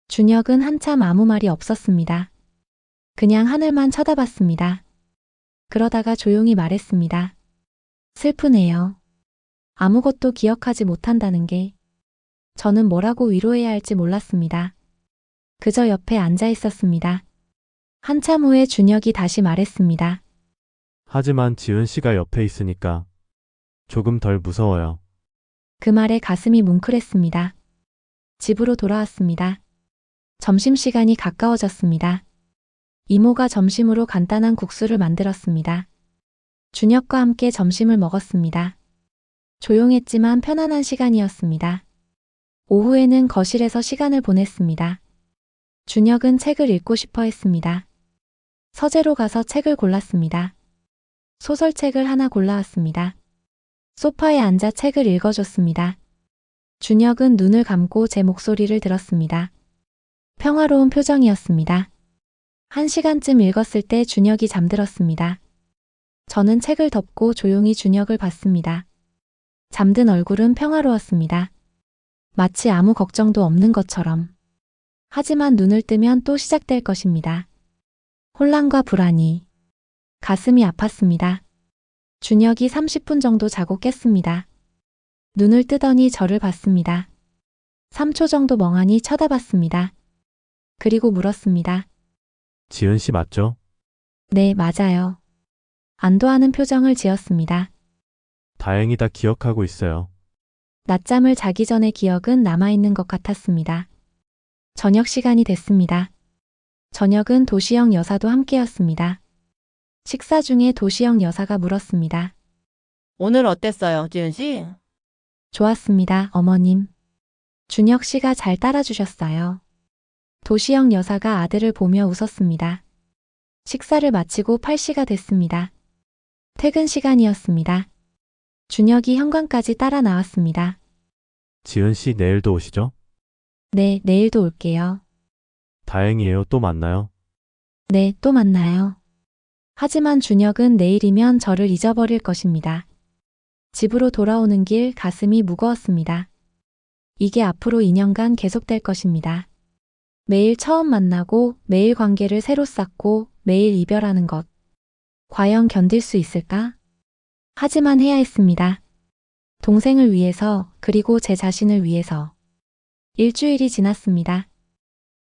준혁은 한참 아무 말이 없었습니다. 그냥 하늘만 쳐다봤습니다. 그러다가 조용히 말했습니다. 슬프네요. 아무것도 기억하지 못한다는 게. 저는 뭐라고 위로해야 할지 몰랐습니다. 그저 옆에 앉아 있었습니다. 한참 후에 준혁이 다시 말했습니다. 하지만 지은 씨가 옆에 있으니까 조금 덜 무서워요. 그 말에 가슴이 뭉클했습니다. 집으로 돌아왔습니다. 점심시간이 가까워졌습니다. 이모가 점심으로 간단한 국수를 만들었습니다. 준혁과 함께 점심을 먹었습니다. 조용했지만 편안한 시간이었습니다. 오후에는 거실에서 시간을 보냈습니다. 준혁은 책을 읽고 싶어 했습니다. 서재로 가서 책을 골랐습니다. 소설책을 하나 골라왔습니다. 소파에 앉아 책을 읽어줬습니다. 준혁은 눈을 감고 제 목소리를 들었습니다. 평화로운 표정이었습니다. 1시간쯤 읽었을 때 준혁이 잠들었습니다. 저는 책을 덮고 조용히 준혁을 봤습니다. 잠든 얼굴은 평화로웠습니다. 마치 아무 걱정도 없는 것처럼. 하지만 눈을 뜨면 또 시작될 것입니다. 혼란과 불안이. 가슴이 아팠습니다. 준혁이 30분 정도 자고 깼습니다. 눈을 뜨더니 저를 봤습니다. 3초 정도 멍하니 쳐다봤습니다. 그리고 물었습니다. 지은 씨 맞죠? 네, 맞아요. 안도하는 표정을 지었습니다. 다행이다 기억하고 있어요. 낮잠을 자기 전의 기억은 남아있는 것 같았습니다. 저녁 시간이 됐습니다. 저녁은 도시영 여사도 함께였습니다. 식사 중에 도시영 여사가 물었습니다. 오늘 어땠어요, 지은 씨? 좋았습니다, 어머님. 준혁 씨가 잘 따라주셨어요. 도시영 여사가 아들을 보며 웃었습니다. 식사를 마치고 8시가 됐습니다. 퇴근 시간이었습니다. 준혁이 현관까지 따라 나왔습니다. 지은 씨 내일도 오시죠? 네, 내일도 올게요. 다행이에요. 또 만나요. 네, 또 만나요. 하지만 준혁은 내일이면 저를 잊어버릴 것입니다. 집으로 돌아오는 길 가슴이 무거웠습니다. 이게 앞으로 2년간 계속될 것입니다. 매일 처음 만나고 매일 관계를 새로 쌓고 매일 이별하는 것. 과연 견딜 수 있을까? 하지만 해야 했습니다. 동생을 위해서 그리고 제 자신을 위해서. 일주일이 지났습니다.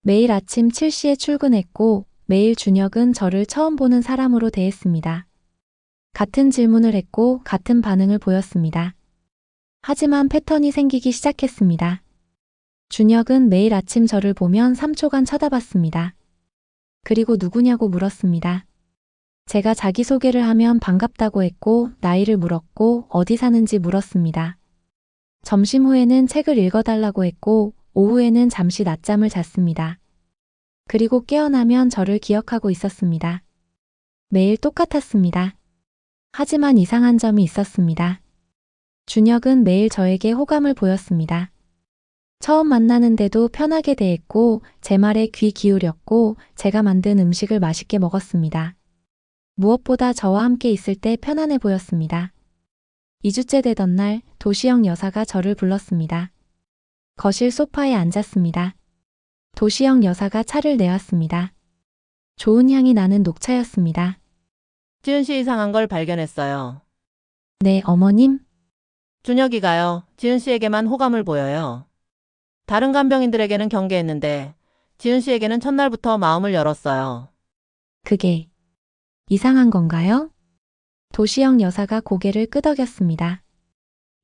매일 아침 7시에 출근했고 매일 준혁은 저를 처음 보는 사람으로 대했습니다. 같은 질문을 했고 같은 반응을 보였습니다. 하지만 패턴이 생기기 시작했습니다. 준혁은 매일 아침 저를 보면 3초간 쳐다봤습니다. 그리고 누구냐고 물었습니다. 제가 자기소개를 하면 반갑다고 했고 나이를 물었고 어디 사는지 물었습니다. 점심 후에는 책을 읽어달라고 했고 오후에는 잠시 낮잠을 잤습니다. 그리고 깨어나면 저를 기억하고 있었습니다. 매일 똑같았습니다. 하지만 이상한 점이 있었습니다. 준혁은 매일 저에게 호감을 보였습니다. 처음 만나는데도 편하게 대했고 제 말에 귀 기울였고 제가 만든 음식을 맛있게 먹었습니다. 무엇보다 저와 함께 있을 때 편안해 보였습니다. 2주째 되던 날 도시영 여사가 저를 불렀습니다. 거실 소파에 앉았습니다. 도시영 여사가 차를 내왔습니다. 좋은 향이 나는 녹차였습니다. 지은 씨 이상한 걸 발견했어요. 네, 어머님. 준혁이가요, 지은 씨에게만 호감을 보여요. 다른 간병인들에게는 경계했는데 지은 씨에게는 첫날부터 마음을 열었어요. 그게 이상한 건가요? 도시영 여사가 고개를 끄덕였습니다.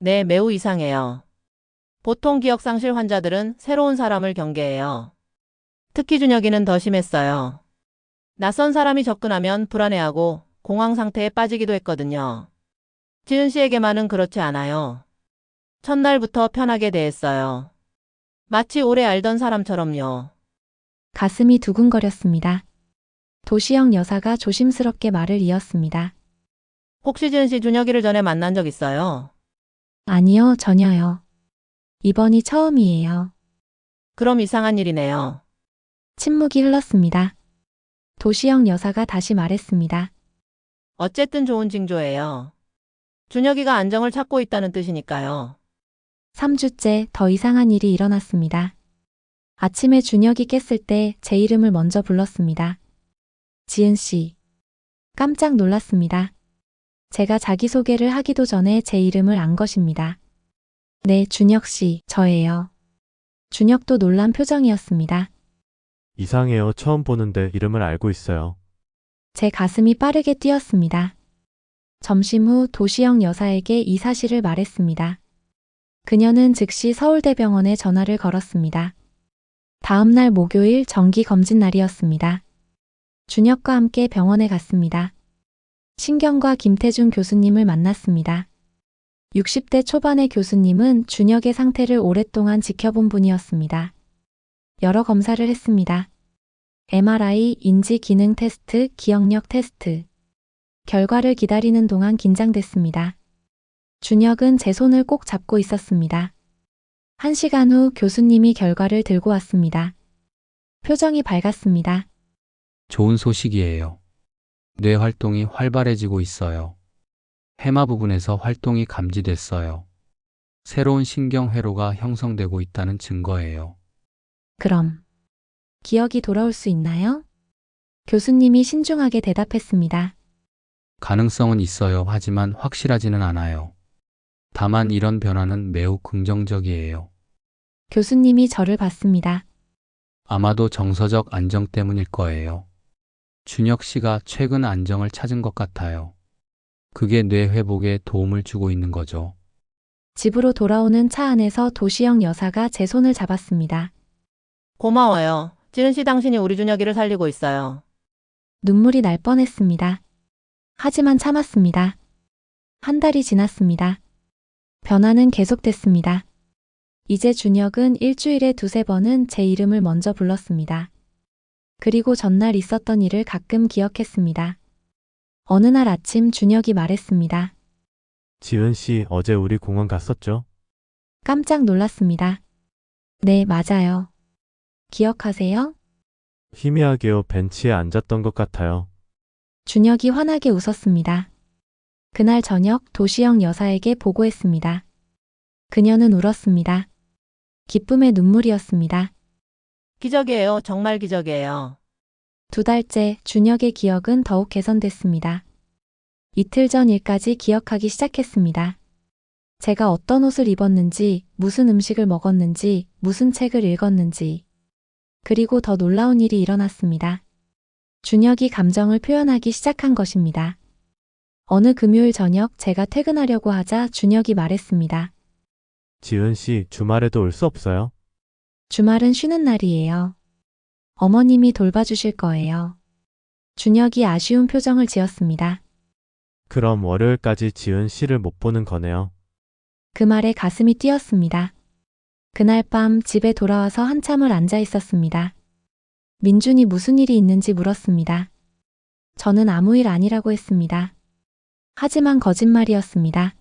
네, 매우 이상해요. 보통 기억상실 환자들은 새로운 사람을 경계해요. 특히 준혁이는 더 심했어요. 낯선 사람이 접근하면 불안해하고 공황 상태에 빠지기도 했거든요. 지은 씨에게만은 그렇지 않아요. 첫날부터 편하게 대했어요. 마치 오래 알던 사람처럼요. 가슴이 두근거렸습니다. 도시영 여사가 조심스럽게 말을 이었습니다. 혹시 지은 씨 준혁이를 전에 만난 적 있어요? 아니요, 전혀요. 이번이 처음이에요. 그럼 이상한 일이네요. 침묵이 흘렀습니다. 도시영 여사가 다시 말했습니다. 어쨌든 좋은 징조예요. 준혁이가 안정을 찾고 있다는 뜻이니까요. 3주째 더 이상한 일이 일어났습니다. 아침에 준혁이 깼을 때 제 이름을 먼저 불렀습니다. 지은 씨. 깜짝 놀랐습니다. 제가 자기소개를 하기도 전에 제 이름을 안 것입니다. 네, 준혁 씨, 저예요. 준혁도 놀란 표정이었습니다. 이상해요. 처음 보는데 이름을 알고 있어요. 제 가슴이 빠르게 뛰었습니다. 점심 후 도시영 여사에게 이 사실을 말했습니다. 그녀는 즉시 서울대병원에 전화를 걸었습니다. 다음 날 목요일 정기 검진 날이었습니다. 준혁과 함께 병원에 갔습니다. 신경과 김태준 교수님을 만났습니다. 60대 초반의 교수님은 준혁의 상태를 오랫동안 지켜본 분이었습니다. 여러 검사를 했습니다. MRI, 인지 기능 테스트, 기억력 테스트. 결과를 기다리는 동안 긴장됐습니다. 준혁은 제 손을 꼭 잡고 있었습니다. 1시간 후 교수님이 결과를 들고 왔습니다. 표정이 밝았습니다. 좋은 소식이에요. 뇌 활동이 활발해지고 있어요. 해마 부분에서 활동이 감지됐어요. 새로운 신경 회로가 형성되고 있다는 증거예요. 그럼 기억이 돌아올 수 있나요? 교수님이 신중하게 대답했습니다. 가능성은 있어요. 하지만 확실하지는 않아요. 다만 이런 변화는 매우 긍정적이에요. 교수님이 저를 봤습니다. 아마도 정서적 안정 때문일 거예요. 준혁 씨가 최근 안정을 찾은 것 같아요. 그게 뇌 회복에 도움을 주고 있는 거죠. 집으로 돌아오는 차 안에서 도시영 여사가 제 손을 잡았습니다. 고마워요. 지은 씨 당신이 우리 준혁이를 살리고 있어요. 눈물이 날 뻔했습니다. 하지만 참았습니다. 한 달이 지났습니다. 변화는 계속됐습니다. 이제 준혁은 일주일에 2~3번은 제 이름을 먼저 불렀습니다. 그리고 전날 있었던 일을 가끔 기억했습니다. 어느 날 아침 준혁이 말했습니다. 지은 씨, 어제 우리 공원 갔었죠? 깜짝 놀랐습니다. 네, 맞아요. 기억하세요? 희미하게요. 벤치에 앉았던 것 같아요. 준혁이 환하게 웃었습니다. 그날 저녁 도시영 여사에게 보고했습니다. 그녀는 울었습니다. 기쁨의 눈물이었습니다. 기적이에요. 정말 기적이에요. 2달째 준혁의 기억은 더욱 개선됐습니다. 이틀 전 일까지 기억하기 시작했습니다. 제가 어떤 옷을 입었는지, 무슨 음식을 먹었는지, 무슨 책을 읽었는지. 그리고 더 놀라운 일이 일어났습니다. 준혁이 감정을 표현하기 시작한 것입니다. 어느 금요일 저녁 제가 퇴근하려고 하자 준혁이 말했습니다. 지은 씨, 주말에도 올 수 없어요? 주말은 쉬는 날이에요. 어머님이 돌봐주실 거예요. 준혁이 아쉬운 표정을 지었습니다. 그럼 월요일까지 지은 씨를 못 보는 거네요. 그 말에 가슴이 뛰었습니다. 그날 밤 집에 돌아와서 한참을 앉아 있었습니다. 민준이 무슨 일이 있는지 물었습니다. 저는 아무 일 아니라고 했습니다. 하지만 거짓말이었습니다.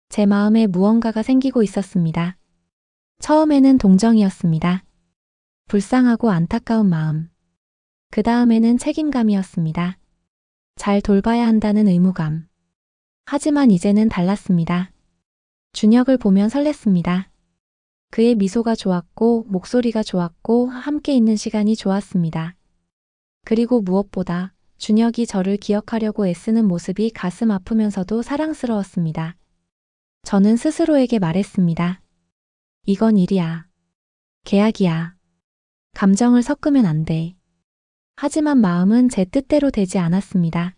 제 마음에 무언가가 생기고 있었습니다. 처음에는 동정이었습니다. 불쌍하고 안타까운 마음. 그 다음에는 책임감이었습니다. 잘 돌봐야 한다는 의무감. 하지만 이제는 달랐습니다. 준혁을 보면 설렜습니다. 그의 미소가 좋았고 목소리가 좋았고 함께 있는 시간이 좋았습니다. 그리고 무엇보다 준혁이 저를 기억하려고 애쓰는 모습이 가슴 아프면서도 사랑스러웠습니다. 저는 스스로에게 말했습니다. 이건 일이야. 계약이야. 감정을 섞으면 안 돼. 하지만 마음은 제 뜻대로 되지 않았습니다.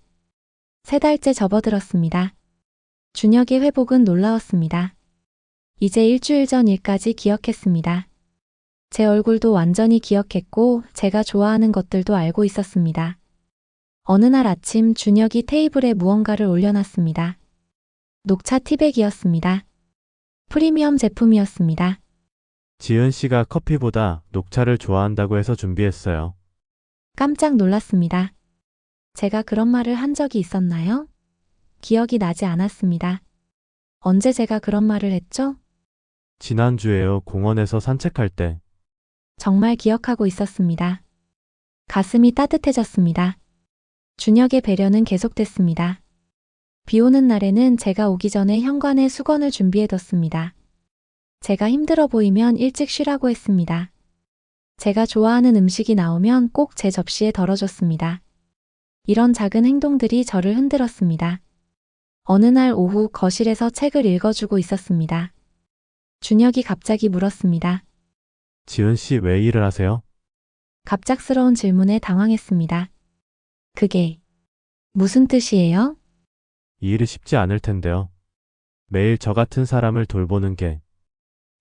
3달째 접어들었습니다. 준혁의 회복은 놀라웠습니다. 이제 일주일 전 일까지 기억했습니다. 제 얼굴도 완전히 기억했고 제가 좋아하는 것들도 알고 있었습니다. 어느 날 아침 준혁이 테이블에 무언가를 올려놨습니다. 녹차 티백이었습니다. 프리미엄 제품이었습니다. 지은 씨가 커피보다 녹차를 좋아한다고 해서 준비했어요. 깜짝 놀랐습니다. 제가 그런 말을 한 적이 있었나요? 기억이 나지 않았습니다. 언제 제가 그런 말을 했죠? 지난주에요. 공원에서 산책할 때. 정말 기억하고 있었습니다. 가슴이 따뜻해졌습니다. 준혁의 배려는 계속됐습니다. 비 오는 날에는 제가 오기 전에 현관에 수건을 준비해뒀습니다. 제가 힘들어 보이면 일찍 쉬라고 했습니다. 제가 좋아하는 음식이 나오면 꼭 제 접시에 덜어줬습니다. 이런 작은 행동들이 저를 흔들었습니다. 어느 날 오후 거실에서 책을 읽어주고 있었습니다. 준혁이 갑자기 물었습니다. 지은 씨 왜 일을 하세요? 갑작스러운 질문에 당황했습니다. 그게 무슨 뜻이에요? 이 일이 쉽지 않을 텐데요. 매일 저 같은 사람을 돌보는 게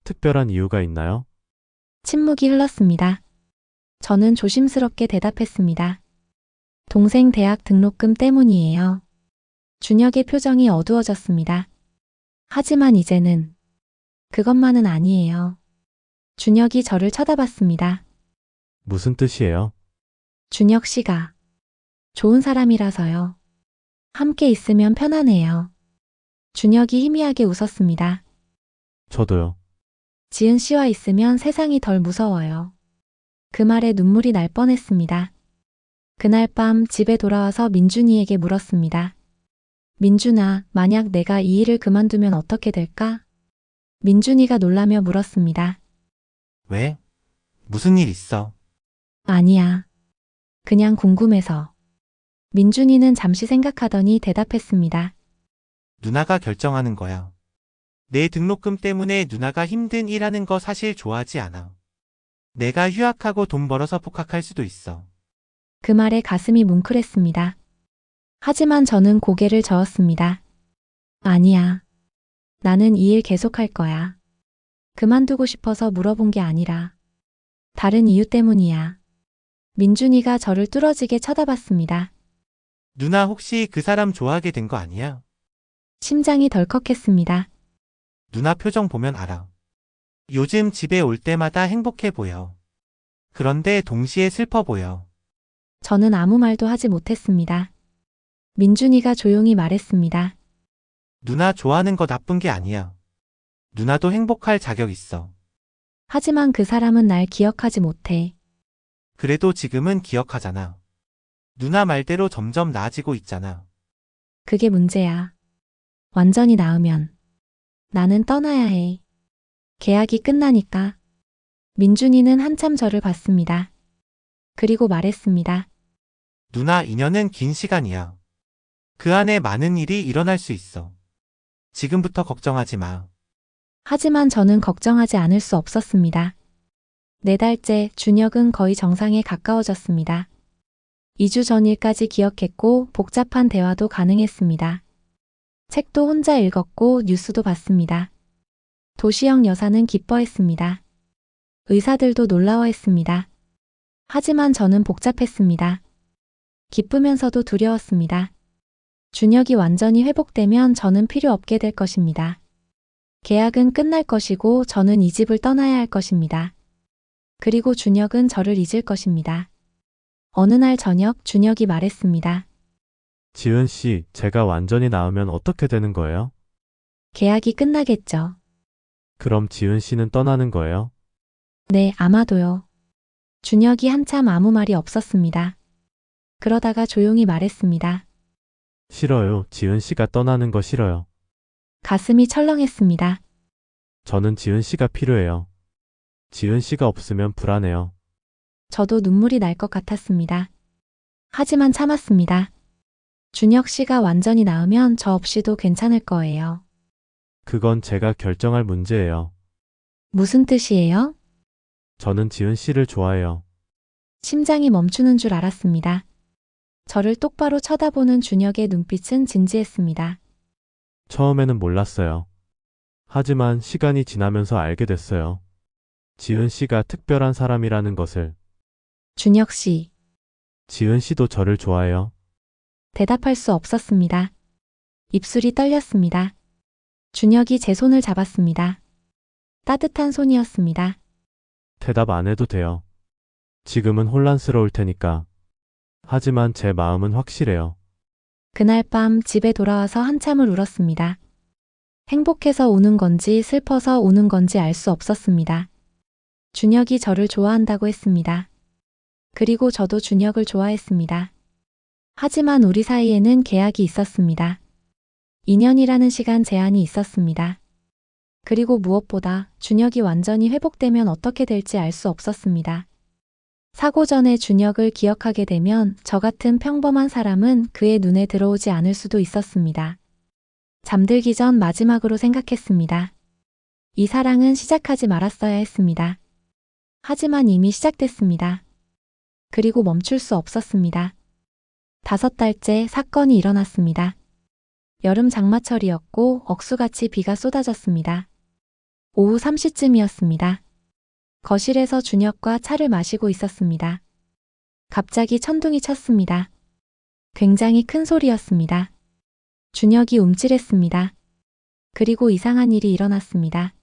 특별한 이유가 있나요? 침묵이 흘렀습니다. 저는 조심스럽게 대답했습니다. 동생 대학 등록금 때문이에요. 준혁의 표정이 어두워졌습니다. 하지만 이제는 그것만은 아니에요. 준혁이 저를 쳐다봤습니다. 무슨 뜻이에요? 준혁 씨가 좋은 사람이라서요. 함께 있으면 편안해요. 준혁이 희미하게 웃었습니다. 저도요. 지은 씨와 있으면 세상이 덜 무서워요. 그 말에 눈물이 날 뻔했습니다. 그날 밤 집에 돌아와서 민준이에게 물었습니다. 민준아, 만약 내가 이 일을 그만두면 어떻게 될까? 민준이가 놀라며 물었습니다. 왜? 무슨 일 있어? 아니야. 그냥 궁금해서. 민준이는 잠시 생각하더니 대답했습니다. 누나가 결정하는 거야. 내 등록금 때문에 누나가 힘든 일하는 거 사실 좋아하지 않아. 내가 휴학하고 돈 벌어서 복학할 수도 있어. 그 말에 가슴이 뭉클했습니다. 하지만 저는 고개를 저었습니다. 아니야. 나는 이 일 계속할 거야. 그만두고 싶어서 물어본 게 아니라 다른 이유 때문이야. 민준이가 저를 뚫어지게 쳐다봤습니다. 누나 혹시 그 사람 좋아하게 된 거 아니야? 심장이 덜컥했습니다. 누나 표정 보면 알아. 요즘 집에 올 때마다 행복해 보여. 그런데 동시에 슬퍼 보여. 저는 아무 말도 하지 못했습니다. 민준이가 조용히 말했습니다. 누나 좋아하는 거 나쁜 게 아니야. 누나도 행복할 자격 있어. 하지만 그 사람은 날 기억하지 못해. 그래도 지금은 기억하잖아. 누나 말대로 점점 나아지고 있잖아. 그게 문제야. 완전히 나으면 나는 떠나야 해. 계약이 끝나니까. 민준이는 한참 저를 봤습니다. 그리고 말했습니다. 누나 2년은 긴 시간이야. 그 안에 많은 일이 일어날 수 있어. 지금부터 걱정하지 마. 하지만 저는 걱정하지 않을 수 없었습니다. 4달째 준혁은 거의 정상에 가까워졌습니다. 2주 전 일까지 기억했고 복잡한 대화도 가능했습니다. 책도 혼자 읽었고 뉴스도 봤습니다. 도시영 여사는 기뻐했습니다. 의사들도 놀라워했습니다. 하지만 저는 복잡했습니다. 기쁘면서도 두려웠습니다. 준혁이 완전히 회복되면 저는 필요 없게 될 것입니다. 계약은 끝날 것이고 저는 이 집을 떠나야 할 것입니다. 그리고 준혁은 저를 잊을 것입니다. 어느 날 저녁 준혁이 말했습니다. 지은 씨, 제가 완전히 나으면 어떻게 되는 거예요? 계약이 끝나겠죠. 그럼 지은 씨는 떠나는 거예요? 네, 아마도요. 준혁이 한참 아무 말이 없었습니다. 그러다가 조용히 말했습니다. 싫어요. 지은 씨가 떠나는 거 싫어요. 가슴이 철렁했습니다. 저는 지은 씨가 필요해요. 지은 씨가 없으면 불안해요. 저도 눈물이 날 것 같았습니다. 하지만 참았습니다. 준혁 씨가 완전히 나으면 저 없이도 괜찮을 거예요. 그건 제가 결정할 문제예요. 무슨 뜻이에요? 저는 지은 씨를 좋아해요. 심장이 멈추는 줄 알았습니다. 저를 똑바로 쳐다보는 준혁의 눈빛은 진지했습니다. 처음에는 몰랐어요. 하지만 시간이 지나면서 알게 됐어요. 지은 씨가 특별한 사람이라는 것을. 준혁 씨, 지은 씨도 저를 좋아해요. 대답할 수 없었습니다. 입술이 떨렸습니다. 준혁이 제 손을 잡았습니다. 따뜻한 손이었습니다. 대답 안 해도 돼요. 지금은 혼란스러울 테니까. 하지만 제 마음은 확실해요. 그날 밤 집에 돌아와서 한참을 울었습니다. 행복해서 우는 건지 슬퍼서 우는 건지 알 수 없었습니다. 준혁이 저를 좋아한다고 했습니다. 그리고 저도 준혁을 좋아했습니다. 하지만 우리 사이에는 계약이 있었습니다. 2년이라는 시간 제한이 있었습니다. 그리고 무엇보다 준혁이 완전히 회복되면 어떻게 될지 알 수 없었습니다. 사고 전에 준혁을 기억하게 되면 저 같은 평범한 사람은 그의 눈에 들어오지 않을 수도 있었습니다. 잠들기 전 마지막으로 생각했습니다. 이 사랑은 시작하지 말았어야 했습니다. 하지만 이미 시작됐습니다. 그리고 멈출 수 없었습니다. 5달째 사건이 일어났습니다. 여름 장마철이었고 억수같이 비가 쏟아졌습니다. 오후 3시쯤이었습니다. 거실에서 준혁과 차를 마시고 있었습니다. 갑자기 천둥이 쳤습니다. 굉장히 큰 소리였습니다. 준혁이 움찔했습니다. 그리고 이상한 일이 일어났습니다.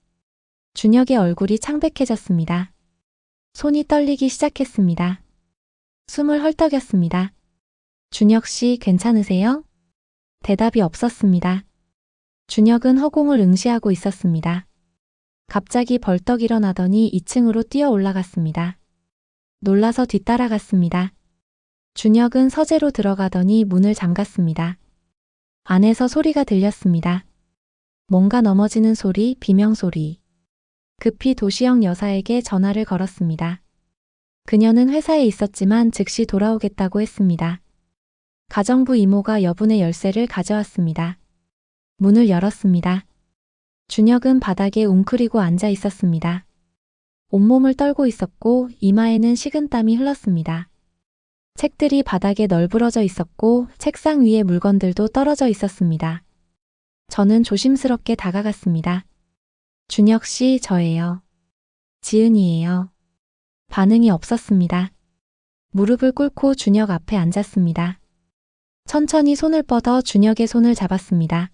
준혁의 얼굴이 창백해졌습니다. 손이 떨리기 시작했습니다. 숨을 헐떡였습니다. 준혁 씨 괜찮으세요? 대답이 없었습니다. 준혁은 허공을 응시하고 있었습니다. 갑자기 벌떡 일어나더니 2층으로 뛰어 올라갔습니다. 놀라서 뒤따라갔습니다. 준혁은 서재로 들어가더니 문을 잠갔습니다. 안에서 소리가 들렸습니다. 뭔가 넘어지는 소리, 비명소리. 급히 도시영 여사에게 전화를 걸었습니다. 그녀는 회사에 있었지만 즉시 돌아오겠다고 했습니다. 가정부 이모가 여분의 열쇠를 가져왔습니다. 문을 열었습니다. 준혁은 바닥에 웅크리고 앉아 있었습니다. 온몸을 떨고 있었고 이마에는 식은땀이 흘렀습니다. 책들이 바닥에 널브러져 있었고 책상 위에 물건들도 떨어져 있었습니다. 저는 조심스럽게 다가갔습니다. 준혁 씨, 저예요. 지은이에요. 반응이 없었습니다. 무릎을 꿇고 준혁 앞에 앉았습니다. 천천히 손을 뻗어 준혁의 손을 잡았습니다.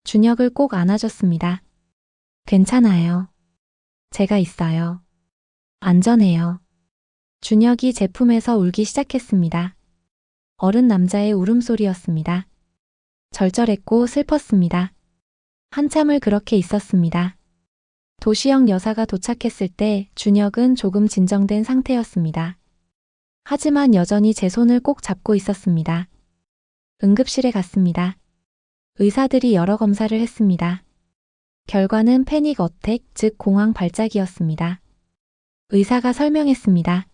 준혁을 꼭 안아줬습니다. 괜찮아요. 제가 있어요. 안전해요. 준혁이 제 품에서 울기 시작했습니다. 어른 남자의 울음소리였습니다. 절절했고 슬펐습니다. 한참을 그렇게 있었습니다. 도시영 여사가 도착했을 때 준혁은 조금 진정된 상태였습니다. 하지만 여전히 제 손을 꼭 잡고 있었습니다. 응급실에 갔습니다. 의사들이 여러 검사를 했습니다. 결과는 패닉 어택, 즉 공황 발작이었습니다. 의사가 설명했습니다.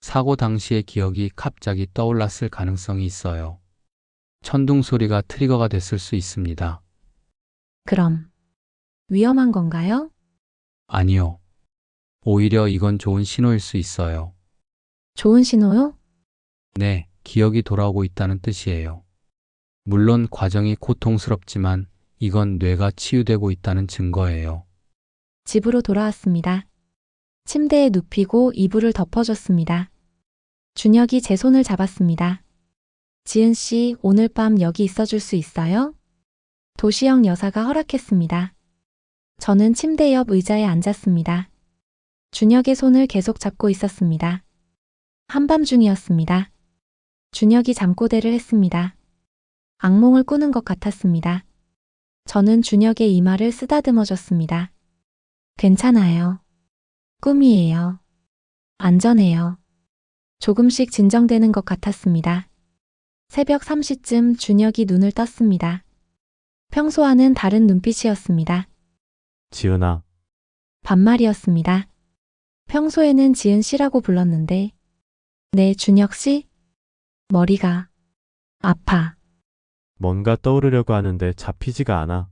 사고 당시의 기억이 갑자기 떠올랐을 가능성이 있어요. 천둥 소리가 트리거가 됐을 수 있습니다. 그럼 위험한 건가요? 아니요. 오히려 이건 좋은 신호일 수 있어요. 좋은 신호요? 네, 기억이 돌아오고 있다는 뜻이에요. 물론 과정이 고통스럽지만 이건 뇌가 치유되고 있다는 증거예요. 집으로 돌아왔습니다. 침대에 눕히고 이불을 덮어줬습니다. 준혁이 제 손을 잡았습니다. 지은 씨, 오늘 밤 여기 있어줄 수 있어요? 도시영 여사가 허락했습니다. 저는 침대 옆 의자에 앉았습니다. 준혁의 손을 계속 잡고 있었습니다. 한밤중이었습니다. 준혁이 잠꼬대를 했습니다. 악몽을 꾸는 것 같았습니다. 저는 준혁의 이마를 쓰다듬어줬습니다. 괜찮아요. 꿈이에요. 안전해요. 조금씩 진정되는 것 같았습니다. 새벽 3시쯤 준혁이 눈을 떴습니다. 평소와는 다른 눈빛이었습니다. 지은아, 반말이었습니다. 평소에는 지은 씨라고 불렀는데, 네, 준혁 씨? 머리가 아파. 뭔가 떠오르려고 하는데 잡히지가 않아.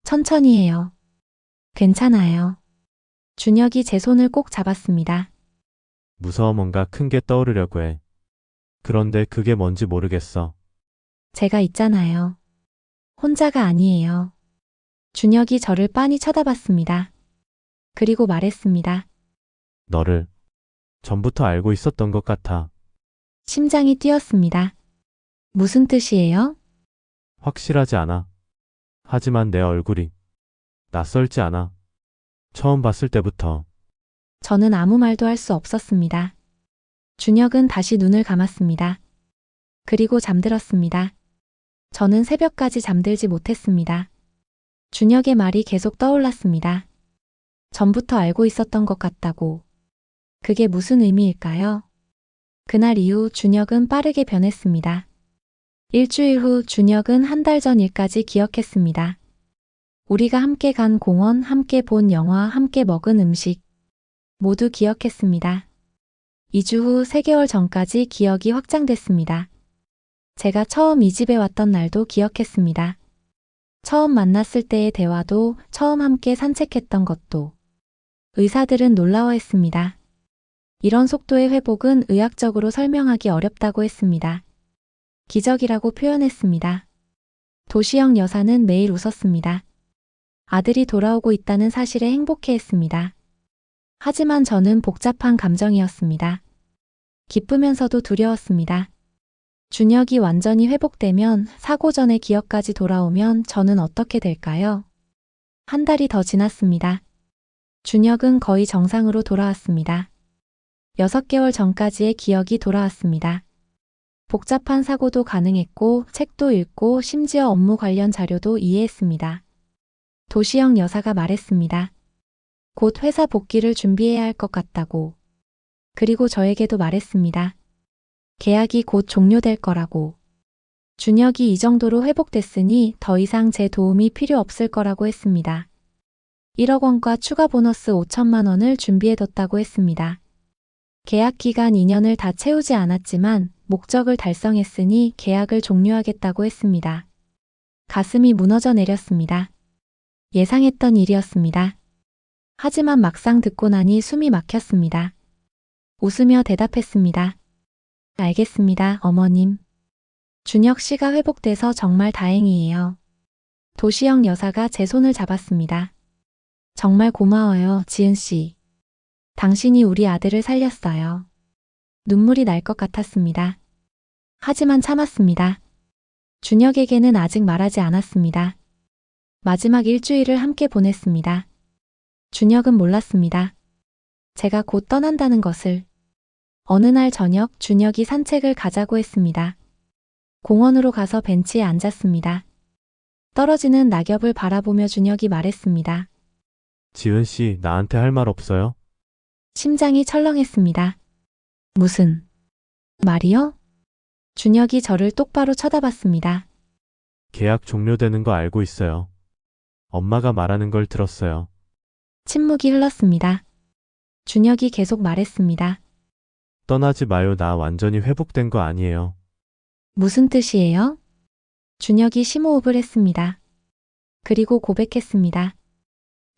천천히 해요. 괜찮아요. 준혁이 제 손을 꼭 잡았습니다. 무서워 뭔가 큰 게 떠오르려고 해. 그런데 그게 뭔지 모르겠어. 제가 있잖아요. 혼자가 아니에요. 준혁이 저를 빤히 쳐다봤습니다. 그리고 말했습니다. 너를 전부터 알고 있었던 것 같아. 심장이 뛰었습니다. 무슨 뜻이에요? 확실하지 않아. 하지만 내 얼굴이 낯설지 않아. 처음 봤을 때부터. 저는 아무 말도 할 수 없었습니다. 준혁은 다시 눈을 감았습니다. 그리고 잠들었습니다. 저는 새벽까지 잠들지 못했습니다. 준혁의 말이 계속 떠올랐습니다. 전부터 알고 있었던 것 같다고. 그게 무슨 의미일까요? 그날 이후 준혁은 빠르게 변했습니다. 일주일 후 준혁은 한 달 전 일까지 기억했습니다. 우리가 함께 간 공원, 함께 본 영화, 함께 먹은 음식 모두 기억했습니다. 2주 후 3개월 전까지 기억이 확장됐습니다. 제가 처음 이 집에 왔던 날도 기억했습니다. 처음 만났을 때의 대화도, 처음 함께 산책했던 것도. 의사들은 놀라워했습니다. 이런 속도의 회복은 의학적으로 설명하기 어렵다고 했습니다. 기적이라고 표현했습니다. 도시영 여사는 매일 웃었습니다. 아들이 돌아오고 있다는 사실에 행복해했습니다. 하지만 저는 복잡한 감정이었습니다. 기쁘면서도 두려웠습니다. 준혁이 완전히 회복되면, 사고 전의 기억까지 돌아오면 저는 어떻게 될까요? 한 달이 더 지났습니다. 준혁은 거의 정상으로 돌아왔습니다. 6개월 전까지의 기억이 돌아왔습니다. 복잡한 사고도 가능했고, 책도 읽고, 심지어 업무 관련 자료도 이해했습니다. 도시영 여사가 말했습니다. 곧 회사 복귀를 준비해야 할 것 같다고. 그리고 저에게도 말했습니다. 계약이 곧 종료될 거라고. 준혁이 이 정도로 회복됐으니 더 이상 제 도움이 필요 없을 거라고 했습니다. 1억 원과 추가 보너스 5천만 원을 준비해뒀다고 했습니다. 계약 기간 2년을 다 채우지 않았지만 목적을 달성했으니 계약을 종료하겠다고 했습니다. 가슴이 무너져 내렸습니다. 예상했던 일이었습니다. 하지만 막상 듣고 나니 숨이 막혔습니다. 웃으며 대답했습니다. 알겠습니다, 어머님. 준혁 씨가 회복돼서 정말 다행이에요. 도시영 여사가 제 손을 잡았습니다. 정말 고마워요, 지은 씨. 당신이 우리 아들을 살렸어요. 눈물이 날 것 같았습니다. 하지만 참았습니다. 준혁에게는 아직 말하지 않았습니다. 마지막 일주일을 함께 보냈습니다. 준혁은 몰랐습니다. 제가 곧 떠난다는 것을. 어느 날 저녁 준혁이 산책을 가자고 했습니다. 공원으로 가서 벤치에 앉았습니다. 떨어지는 낙엽을 바라보며 준혁이 말했습니다. 지은 씨, 나한테 할 말 없어요? 심장이 철렁했습니다. 무슨 말이요? 준혁이 저를 똑바로 쳐다봤습니다. 계약 종료되는 거 알고 있어요. 엄마가 말하는 걸 들었어요. 침묵이 흘렀습니다. 준혁이 계속 말했습니다. 떠나지 마요. 나 완전히 회복된 거 아니에요. 무슨 뜻이에요? 준혁이 심호흡을 했습니다. 그리고 고백했습니다.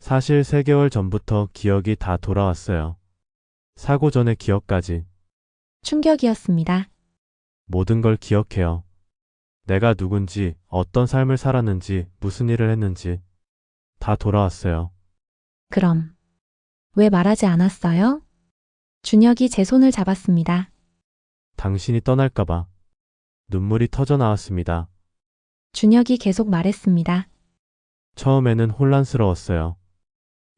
사실 3개월 전부터 기억이 다 돌아왔어요. 사고 전의 기억까지. 충격이었습니다. 모든 걸 기억해요. 내가 누군지, 어떤 삶을 살았는지, 무슨 일을 했는지 다 돌아왔어요. 그럼 왜 말하지 않았어요? 준혁이 제 손을 잡았습니다. 당신이 떠날까봐. 눈물이 터져 나왔습니다. 준혁이 계속 말했습니다. 처음에는 혼란스러웠어요.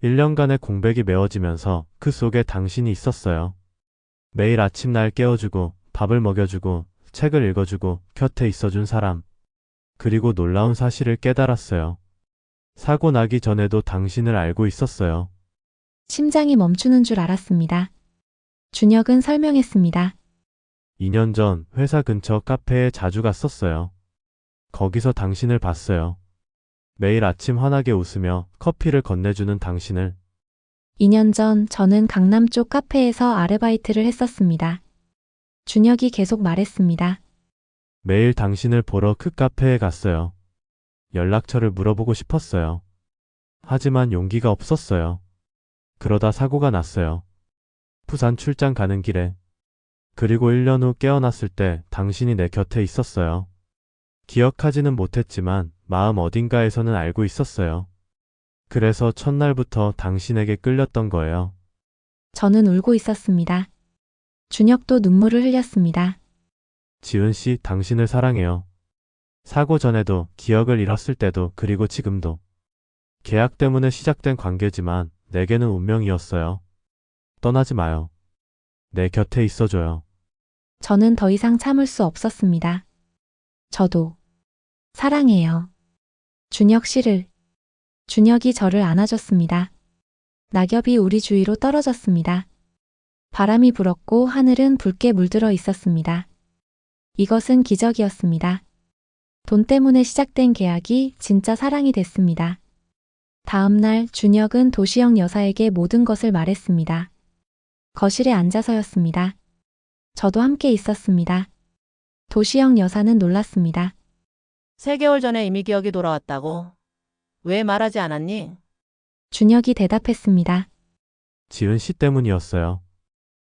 1년간의 공백이 메워지면서 그 속에 당신이 있었어요. 매일 아침 날 깨워주고, 밥을 먹여주고, 책을 읽어주고, 곁에 있어준 사람. 그리고 놀라운 사실을 깨달았어요. 사고 나기 전에도 당신을 알고 있었어요. 심장이 멈추는 줄 알았습니다. 준혁은 설명했습니다. 2년 전 회사 근처 카페에 자주 갔었어요. 거기서 당신을 봤어요. 매일 아침 환하게 웃으며 커피를 건네주는 당신을. 2년 전 저는 강남 쪽 카페에서 아르바이트를 했었습니다. 준혁이 계속 말했습니다. 매일 당신을 보러 그 카페에 갔어요. 연락처를 물어보고 싶었어요. 하지만 용기가 없었어요. 그러다 사고가 났어요. 부산 출장 가는 길에. 그리고 1년 후 깨어났을 때 당신이 내 곁에 있었어요. 기억하지는 못했지만 마음 어딘가에서는 알고 있었어요. 그래서 첫날부터 당신에게 끌렸던 거예요. 저는 울고 있었습니다. 준혁도 눈물을 흘렸습니다. 지은 씨, 당신을 사랑해요. 사고 전에도, 기억을 잃었을 때도, 그리고 지금도. 계약 때문에 시작된 관계지만 내게는 운명이었어요. 떠나지 마요. 내 곁에 있어줘요. 저는 더 이상 참을 수 없었습니다. 저도 사랑해요. 준혁 씨를. 준혁이 저를 안아줬습니다. 낙엽이 우리 주위로 떨어졌습니다. 바람이 불었고 하늘은 붉게 물들어 있었습니다. 이것은 기적이었습니다. 돈 때문에 시작된 계약이 진짜 사랑이 됐습니다. 다음 날 준혁은 도시영 여사에게 모든 것을 말했습니다. 거실에 앉아서였습니다. 저도 함께 있었습니다. 도시영 여사는 놀랐습니다. 3개월 전에 이미 기억이 돌아왔다고? 왜 말하지 않았니? 준혁이 대답했습니다. 지은 씨 때문이었어요.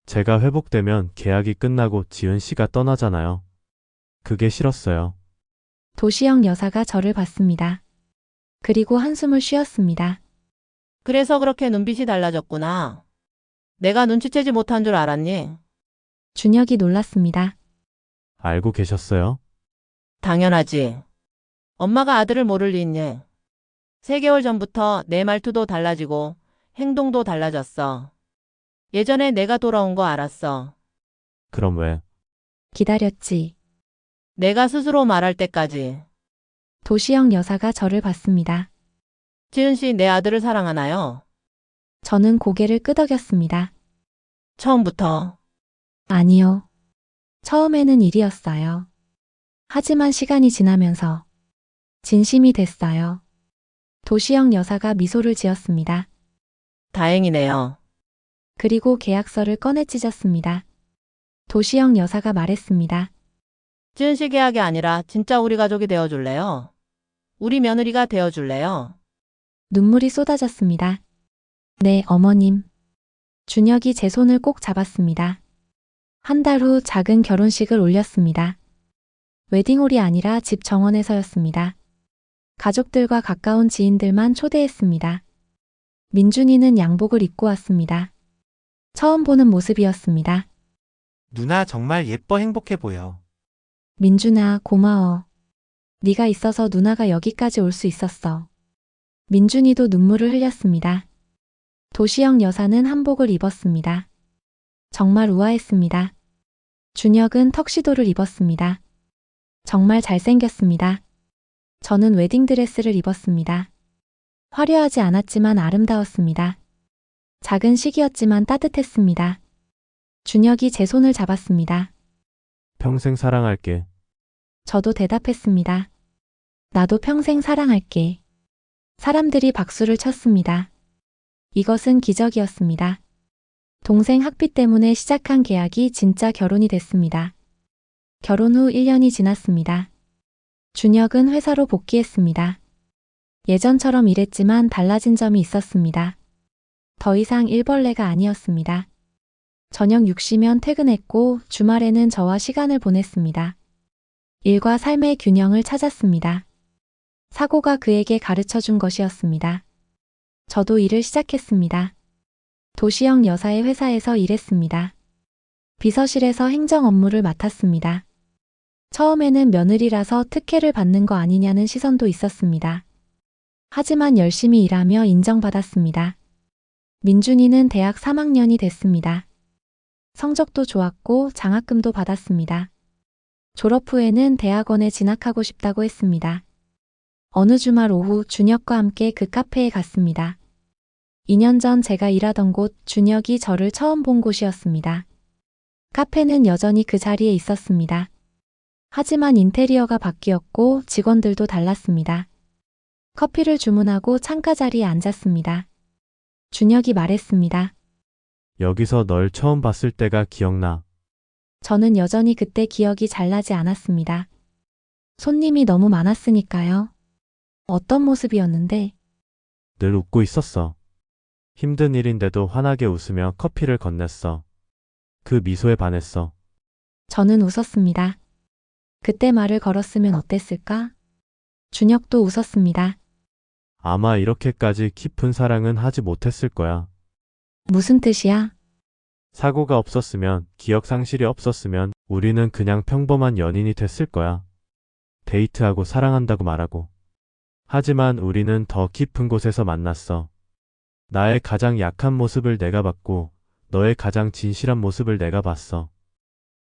제가 회복되면 계약이 끝나고 지은 씨가 떠나잖아요. 그게 싫었어요. 도시영 여사가 저를 봤습니다. 그리고 한숨을 쉬었습니다. 그래서 그렇게 눈빛이 달라졌구나. 내가 눈치채지 못한 줄 알았니? 준혁이 놀랐습니다. 알고 계셨어요? 당연하지. 엄마가 아들을 모를 리 있니? 3개월 전부터 내 말투도 달라지고 행동도 달라졌어. 예전에 내가 돌아온 거 알았어. 그럼 왜? 기다렸지. 내가 스스로 말할 때까지. 도시영 여사가 저를 봤습니다. 지은 씨 내 아들을 사랑하나요? 저는 고개를 끄덕였습니다. 처음부터. 아니요. 처음에는 일이었어요. 하지만 시간이 지나면서 진심이 됐어요. 도시영 여사가 미소를 지었습니다. 다행이네요. 그리고 계약서를 꺼내 찢었습니다. 도시영 여사가 말했습니다. 지은 씨 계약이 아니라 진짜 우리 가족이 되어줄래요? 우리 며느리가 되어줄래요? 눈물이 쏟아졌습니다. 네, 어머님. 준혁이 제 손을 꼭 잡았습니다. 한 달 후 작은 결혼식을 올렸습니다. 웨딩홀이 아니라 집 정원에서였습니다. 가족들과 가까운 지인들만 초대했습니다. 민준이는 양복을 입고 왔습니다. 처음 보는 모습이었습니다. 누나 정말 예뻐 행복해 보여. 민준아, 고마워. 네가 있어서 누나가 여기까지 올 수 있었어. 민준이도 눈물을 흘렸습니다. 도시영 여사는 한복을 입었습니다. 정말 우아했습니다. 준혁은 턱시도를 입었습니다. 정말 잘생겼습니다. 저는 웨딩드레스를 입었습니다. 화려하지 않았지만 아름다웠습니다. 작은 시기였지만 따뜻했습니다. 준혁이 제 손을 잡았습니다. 평생 사랑할게. 저도 대답했습니다. 나도 평생 사랑할게. 사람들이 박수를 쳤습니다. 이것은 기적이었습니다. 동생 학비 때문에 시작한 계약이 진짜 결혼이 됐습니다. 결혼 후 1년이 지났습니다. 준혁은 회사로 복귀했습니다. 예전처럼 일했지만 달라진 점이 있었습니다. 더 이상 일벌레가 아니었습니다. 저녁 6시면 퇴근했고 주말에는 저와 시간을 보냈습니다. 일과 삶의 균형을 찾았습니다. 사고가 그에게 가르쳐 준 것이었습니다. 저도 일을 시작했습니다. 도시영 여사의 회사에서 일했습니다. 비서실에서 행정 업무를 맡았습니다. 처음에는 며느리라서 특혜를 받는 거 아니냐는 시선도 있었습니다. 하지만 열심히 일하며 인정받았습니다. 민준이는 대학 3학년이 됐습니다. 성적도 좋았고 장학금도 받았습니다. 졸업 후에는 대학원에 진학하고 싶다고 했습니다. 어느 주말 오후 준혁과 함께 그 카페에 갔습니다. 2년 전 제가 일하던 곳 준혁이 저를 처음 본 곳이었습니다. 카페는 여전히 그 자리에 있었습니다. 하지만 인테리어가 바뀌었고 직원들도 달랐습니다. 커피를 주문하고 창가 자리에 앉았습니다. 준혁이 말했습니다. 여기서 널 처음 봤을 때가 기억나. 저는 여전히 그때 기억이 잘 나지 않았습니다. 손님이 너무 많았으니까요. 어떤 모습이었는데? 늘 웃고 있었어. 힘든 일인데도 환하게 웃으며 커피를 건넸어. 그 미소에 반했어. 저는 웃었습니다. 그때 말을 걸었으면 어땠을까? 준혁도 웃었습니다. 아마 이렇게까지 깊은 사랑은 하지 못했을 거야. 무슨 뜻이야? 사고가 없었으면, 기억 상실이 없었으면 우리는 그냥 평범한 연인이 됐을 거야. 데이트하고 사랑한다고 말하고. 하지만 우리는 더 깊은 곳에서 만났어. 나의 가장 약한 모습을 내가 봤고, 너의 가장 진실한 모습을 내가 봤어.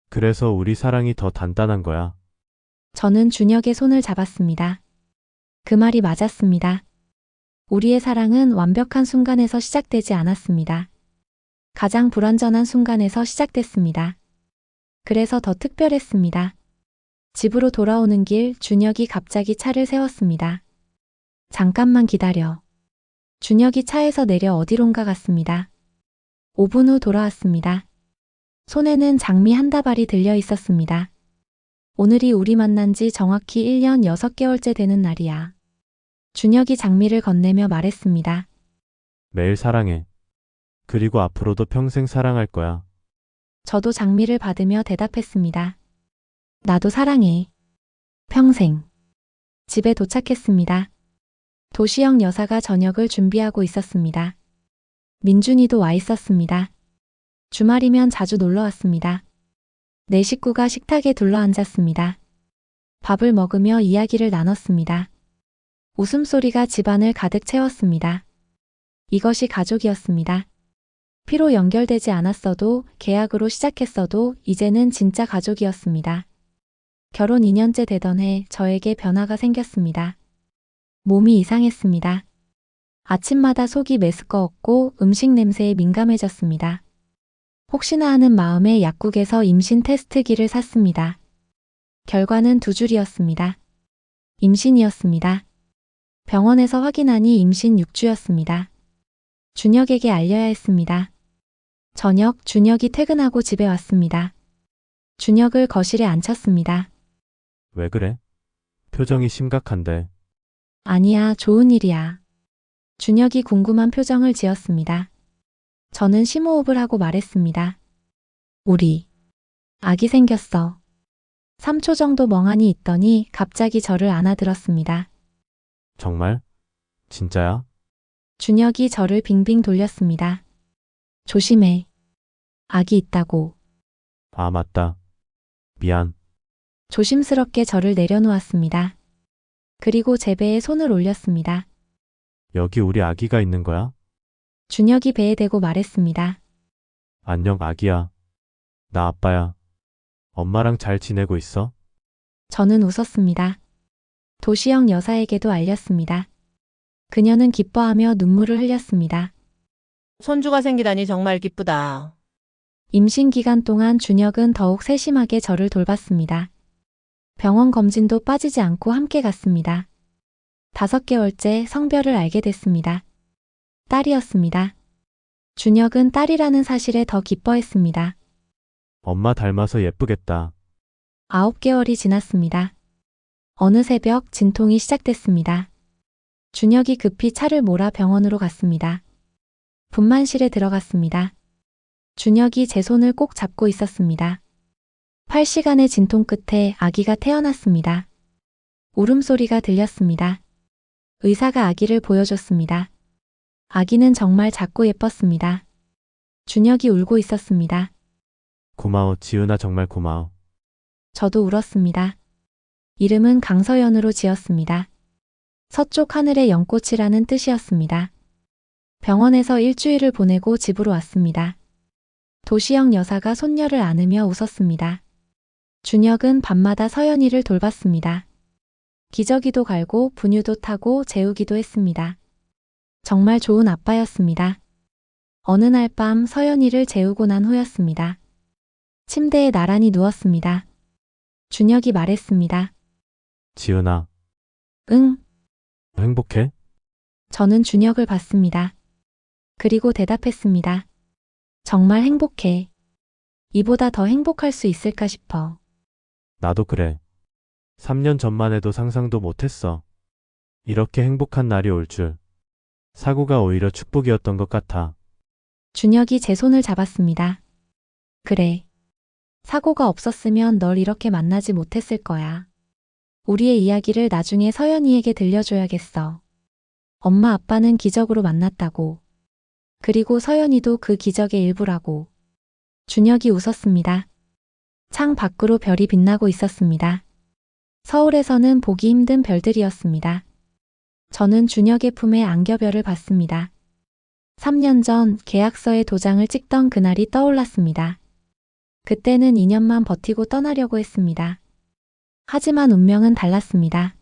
그래서 우리 사랑이 더 단단한 거야. 저는 준혁의 손을 잡았습니다. 그 말이 맞았습니다. 우리의 사랑은 완벽한 순간에서 시작되지 않았습니다. 가장 불완전한 순간에서 시작됐습니다. 그래서 더 특별했습니다. 집으로 돌아오는 길 준혁이 갑자기 차를 세웠습니다. 잠깐만 기다려. 준혁이 차에서 내려 어디론가 갔습니다. 5분 후 돌아왔습니다. 손에는 장미 한 다발이 들려 있었습니다. 오늘이 우리 만난 지 정확히 1년 6개월째 되는 날이야. 준혁이 장미를 건네며 말했습니다. 매일 사랑해. 그리고 앞으로도 평생 사랑할 거야. 저도 장미를 받으며 대답했습니다. 나도 사랑해. 평생. 집에 도착했습니다. 도시영 여사가 저녁을 준비하고 있었습니다. 민준이도 와 있었습니다. 주말이면 자주 놀러 왔습니다. 네 식구가 식탁에 둘러앉았습니다. 밥을 먹으며 이야기를 나눴습니다. 웃음소리가 집안을 가득 채웠습니다. 이것이 가족이었습니다. 피로 연결되지 않았어도 계약으로 시작했어도 이제는 진짜 가족이었습니다. 결혼 2년째 되던 해 저에게 변화가 생겼습니다. 몸이 이상했습니다. 아침마다 속이 메스꺼웠고 음식 냄새에 민감해졌습니다. 혹시나 하는 마음에 약국에서 임신 테스트기를 샀습니다. 결과는 2줄이었습니다. 임신이었습니다. 병원에서 확인하니 임신 6주였습니다. 준혁에게 알려야 했습니다. 저녁 준혁이 퇴근하고 집에 왔습니다. 준혁을 거실에 앉혔습니다. 왜 그래? 표정이 심각한데. 아니야, 좋은 일이야. 준혁이 궁금한 표정을 지었습니다. 저는 심호흡을 하고 말했습니다. 우리 아기 생겼어. 3초 정도 멍하니 있더니 갑자기 저를 안아들었습니다. 정말? 진짜야? 준혁이 저를 빙빙 돌렸습니다. 조심해. 아기 있다고. 아, 맞다. 미안. 조심스럽게 저를 내려놓았습니다. 그리고 제 배에 손을 올렸습니다. 여기 우리 아기가 있는 거야? 준혁이 배에 대고 말했습니다. 안녕, 아기야. 나 아빠야. 엄마랑 잘 지내고 있어? 저는 웃었습니다. 도시영 여사에게도 알렸습니다. 그녀는 기뻐하며 눈물을 흘렸습니다. 손주가 생기다니 정말 기쁘다. 임신 기간 동안 준혁은 더욱 세심하게 저를 돌봤습니다. 병원 검진도 빠지지 않고 함께 갔습니다. 5개월째 성별을 알게 됐습니다. 딸이었습니다. 준혁은 딸이라는 사실에 더 기뻐했습니다. 엄마 닮아서 예쁘겠다. 9개월이 지났습니다. 어느 새벽 진통이 시작됐습니다. 준혁이 급히 차를 몰아 병원으로 갔습니다. 분만실에 들어갔습니다. 준혁이 제 손을 꼭 잡고 있었습니다. 8시간의 진통 끝에 아기가 태어났습니다. 울음소리가 들렸습니다. 의사가 아기를 보여줬습니다. 아기는 정말 작고 예뻤습니다. 준혁이 울고 있었습니다. 고마워, 지은아, 정말 고마워. 저도 울었습니다. 이름은 강서연으로 지었습니다. 서쪽 하늘의 연꽃이라는 뜻이었습니다. 병원에서 일주일을 보내고 집으로 왔습니다. 도시영 여사가 손녀를 안으며 웃었습니다. 준혁은 밤마다 서연이를 돌봤습니다. 기저귀도 갈고 분유도 타고 재우기도 했습니다. 정말 좋은 아빠였습니다. 어느 날 밤 서연이를 재우고 난 후였습니다. 침대에 나란히 누웠습니다. 준혁이 말했습니다. 지은아, 응. 행복해? 저는 준혁을 봤습니다. 그리고 대답했습니다. 정말 행복해. 이보다 더 행복할 수 있을까 싶어. 나도 그래. 3년 전만 해도 상상도 못했어. 이렇게 행복한 날이 올 줄. 사고가 오히려 축복이었던 것 같아. 준혁이 제 손을 잡았습니다. 그래. 사고가 없었으면 널 이렇게 만나지 못했을 거야. 우리의 이야기를 나중에 서연이에게 들려줘야겠어. 엄마 아빠는 기적으로 만났다고. 그리고 서연이도 그 기적의 일부라고. 준혁이 웃었습니다. 창 밖으로 별이 빛나고 있었습니다. 서울에서는 보기 힘든 별들이었습니다. 저는 준혁의 품에 안겨별을 봤습니다. 3년 전 계약서에 도장을 찍던 그날이 떠올랐습니다. 그때는 2년만 버티고 떠나려고 했습니다. 하지만 운명은 달랐습니다.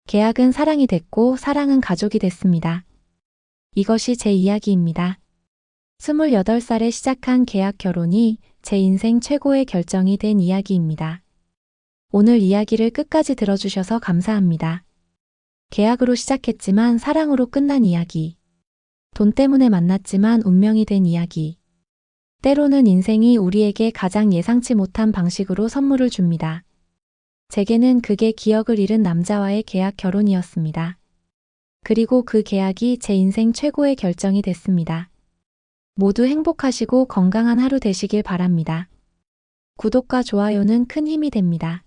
계약은 사랑이 됐고 사랑은 가족이 됐습니다. 이것이 제 이야기입니다. 28살에 시작한 계약 결혼이 제 인생 최고의 결정이 된 이야기입니다. 오늘 이야기를 끝까지 들어주셔서 감사합니다. 계약으로 시작했지만 사랑으로 끝난 이야기. 돈 때문에 만났지만 운명이 된 이야기. 때로는 인생이 우리에게 가장 예상치 못한 방식으로 선물을 줍니다. 제게는 그게 기억을 잃은 남자와의 계약 결혼이었습니다. 그리고 그 계약이 제 인생 최고의 결정이 됐습니다. 모두 행복하시고 건강한 하루 되시길 바랍니다. 구독과 좋아요는 큰 힘이 됩니다.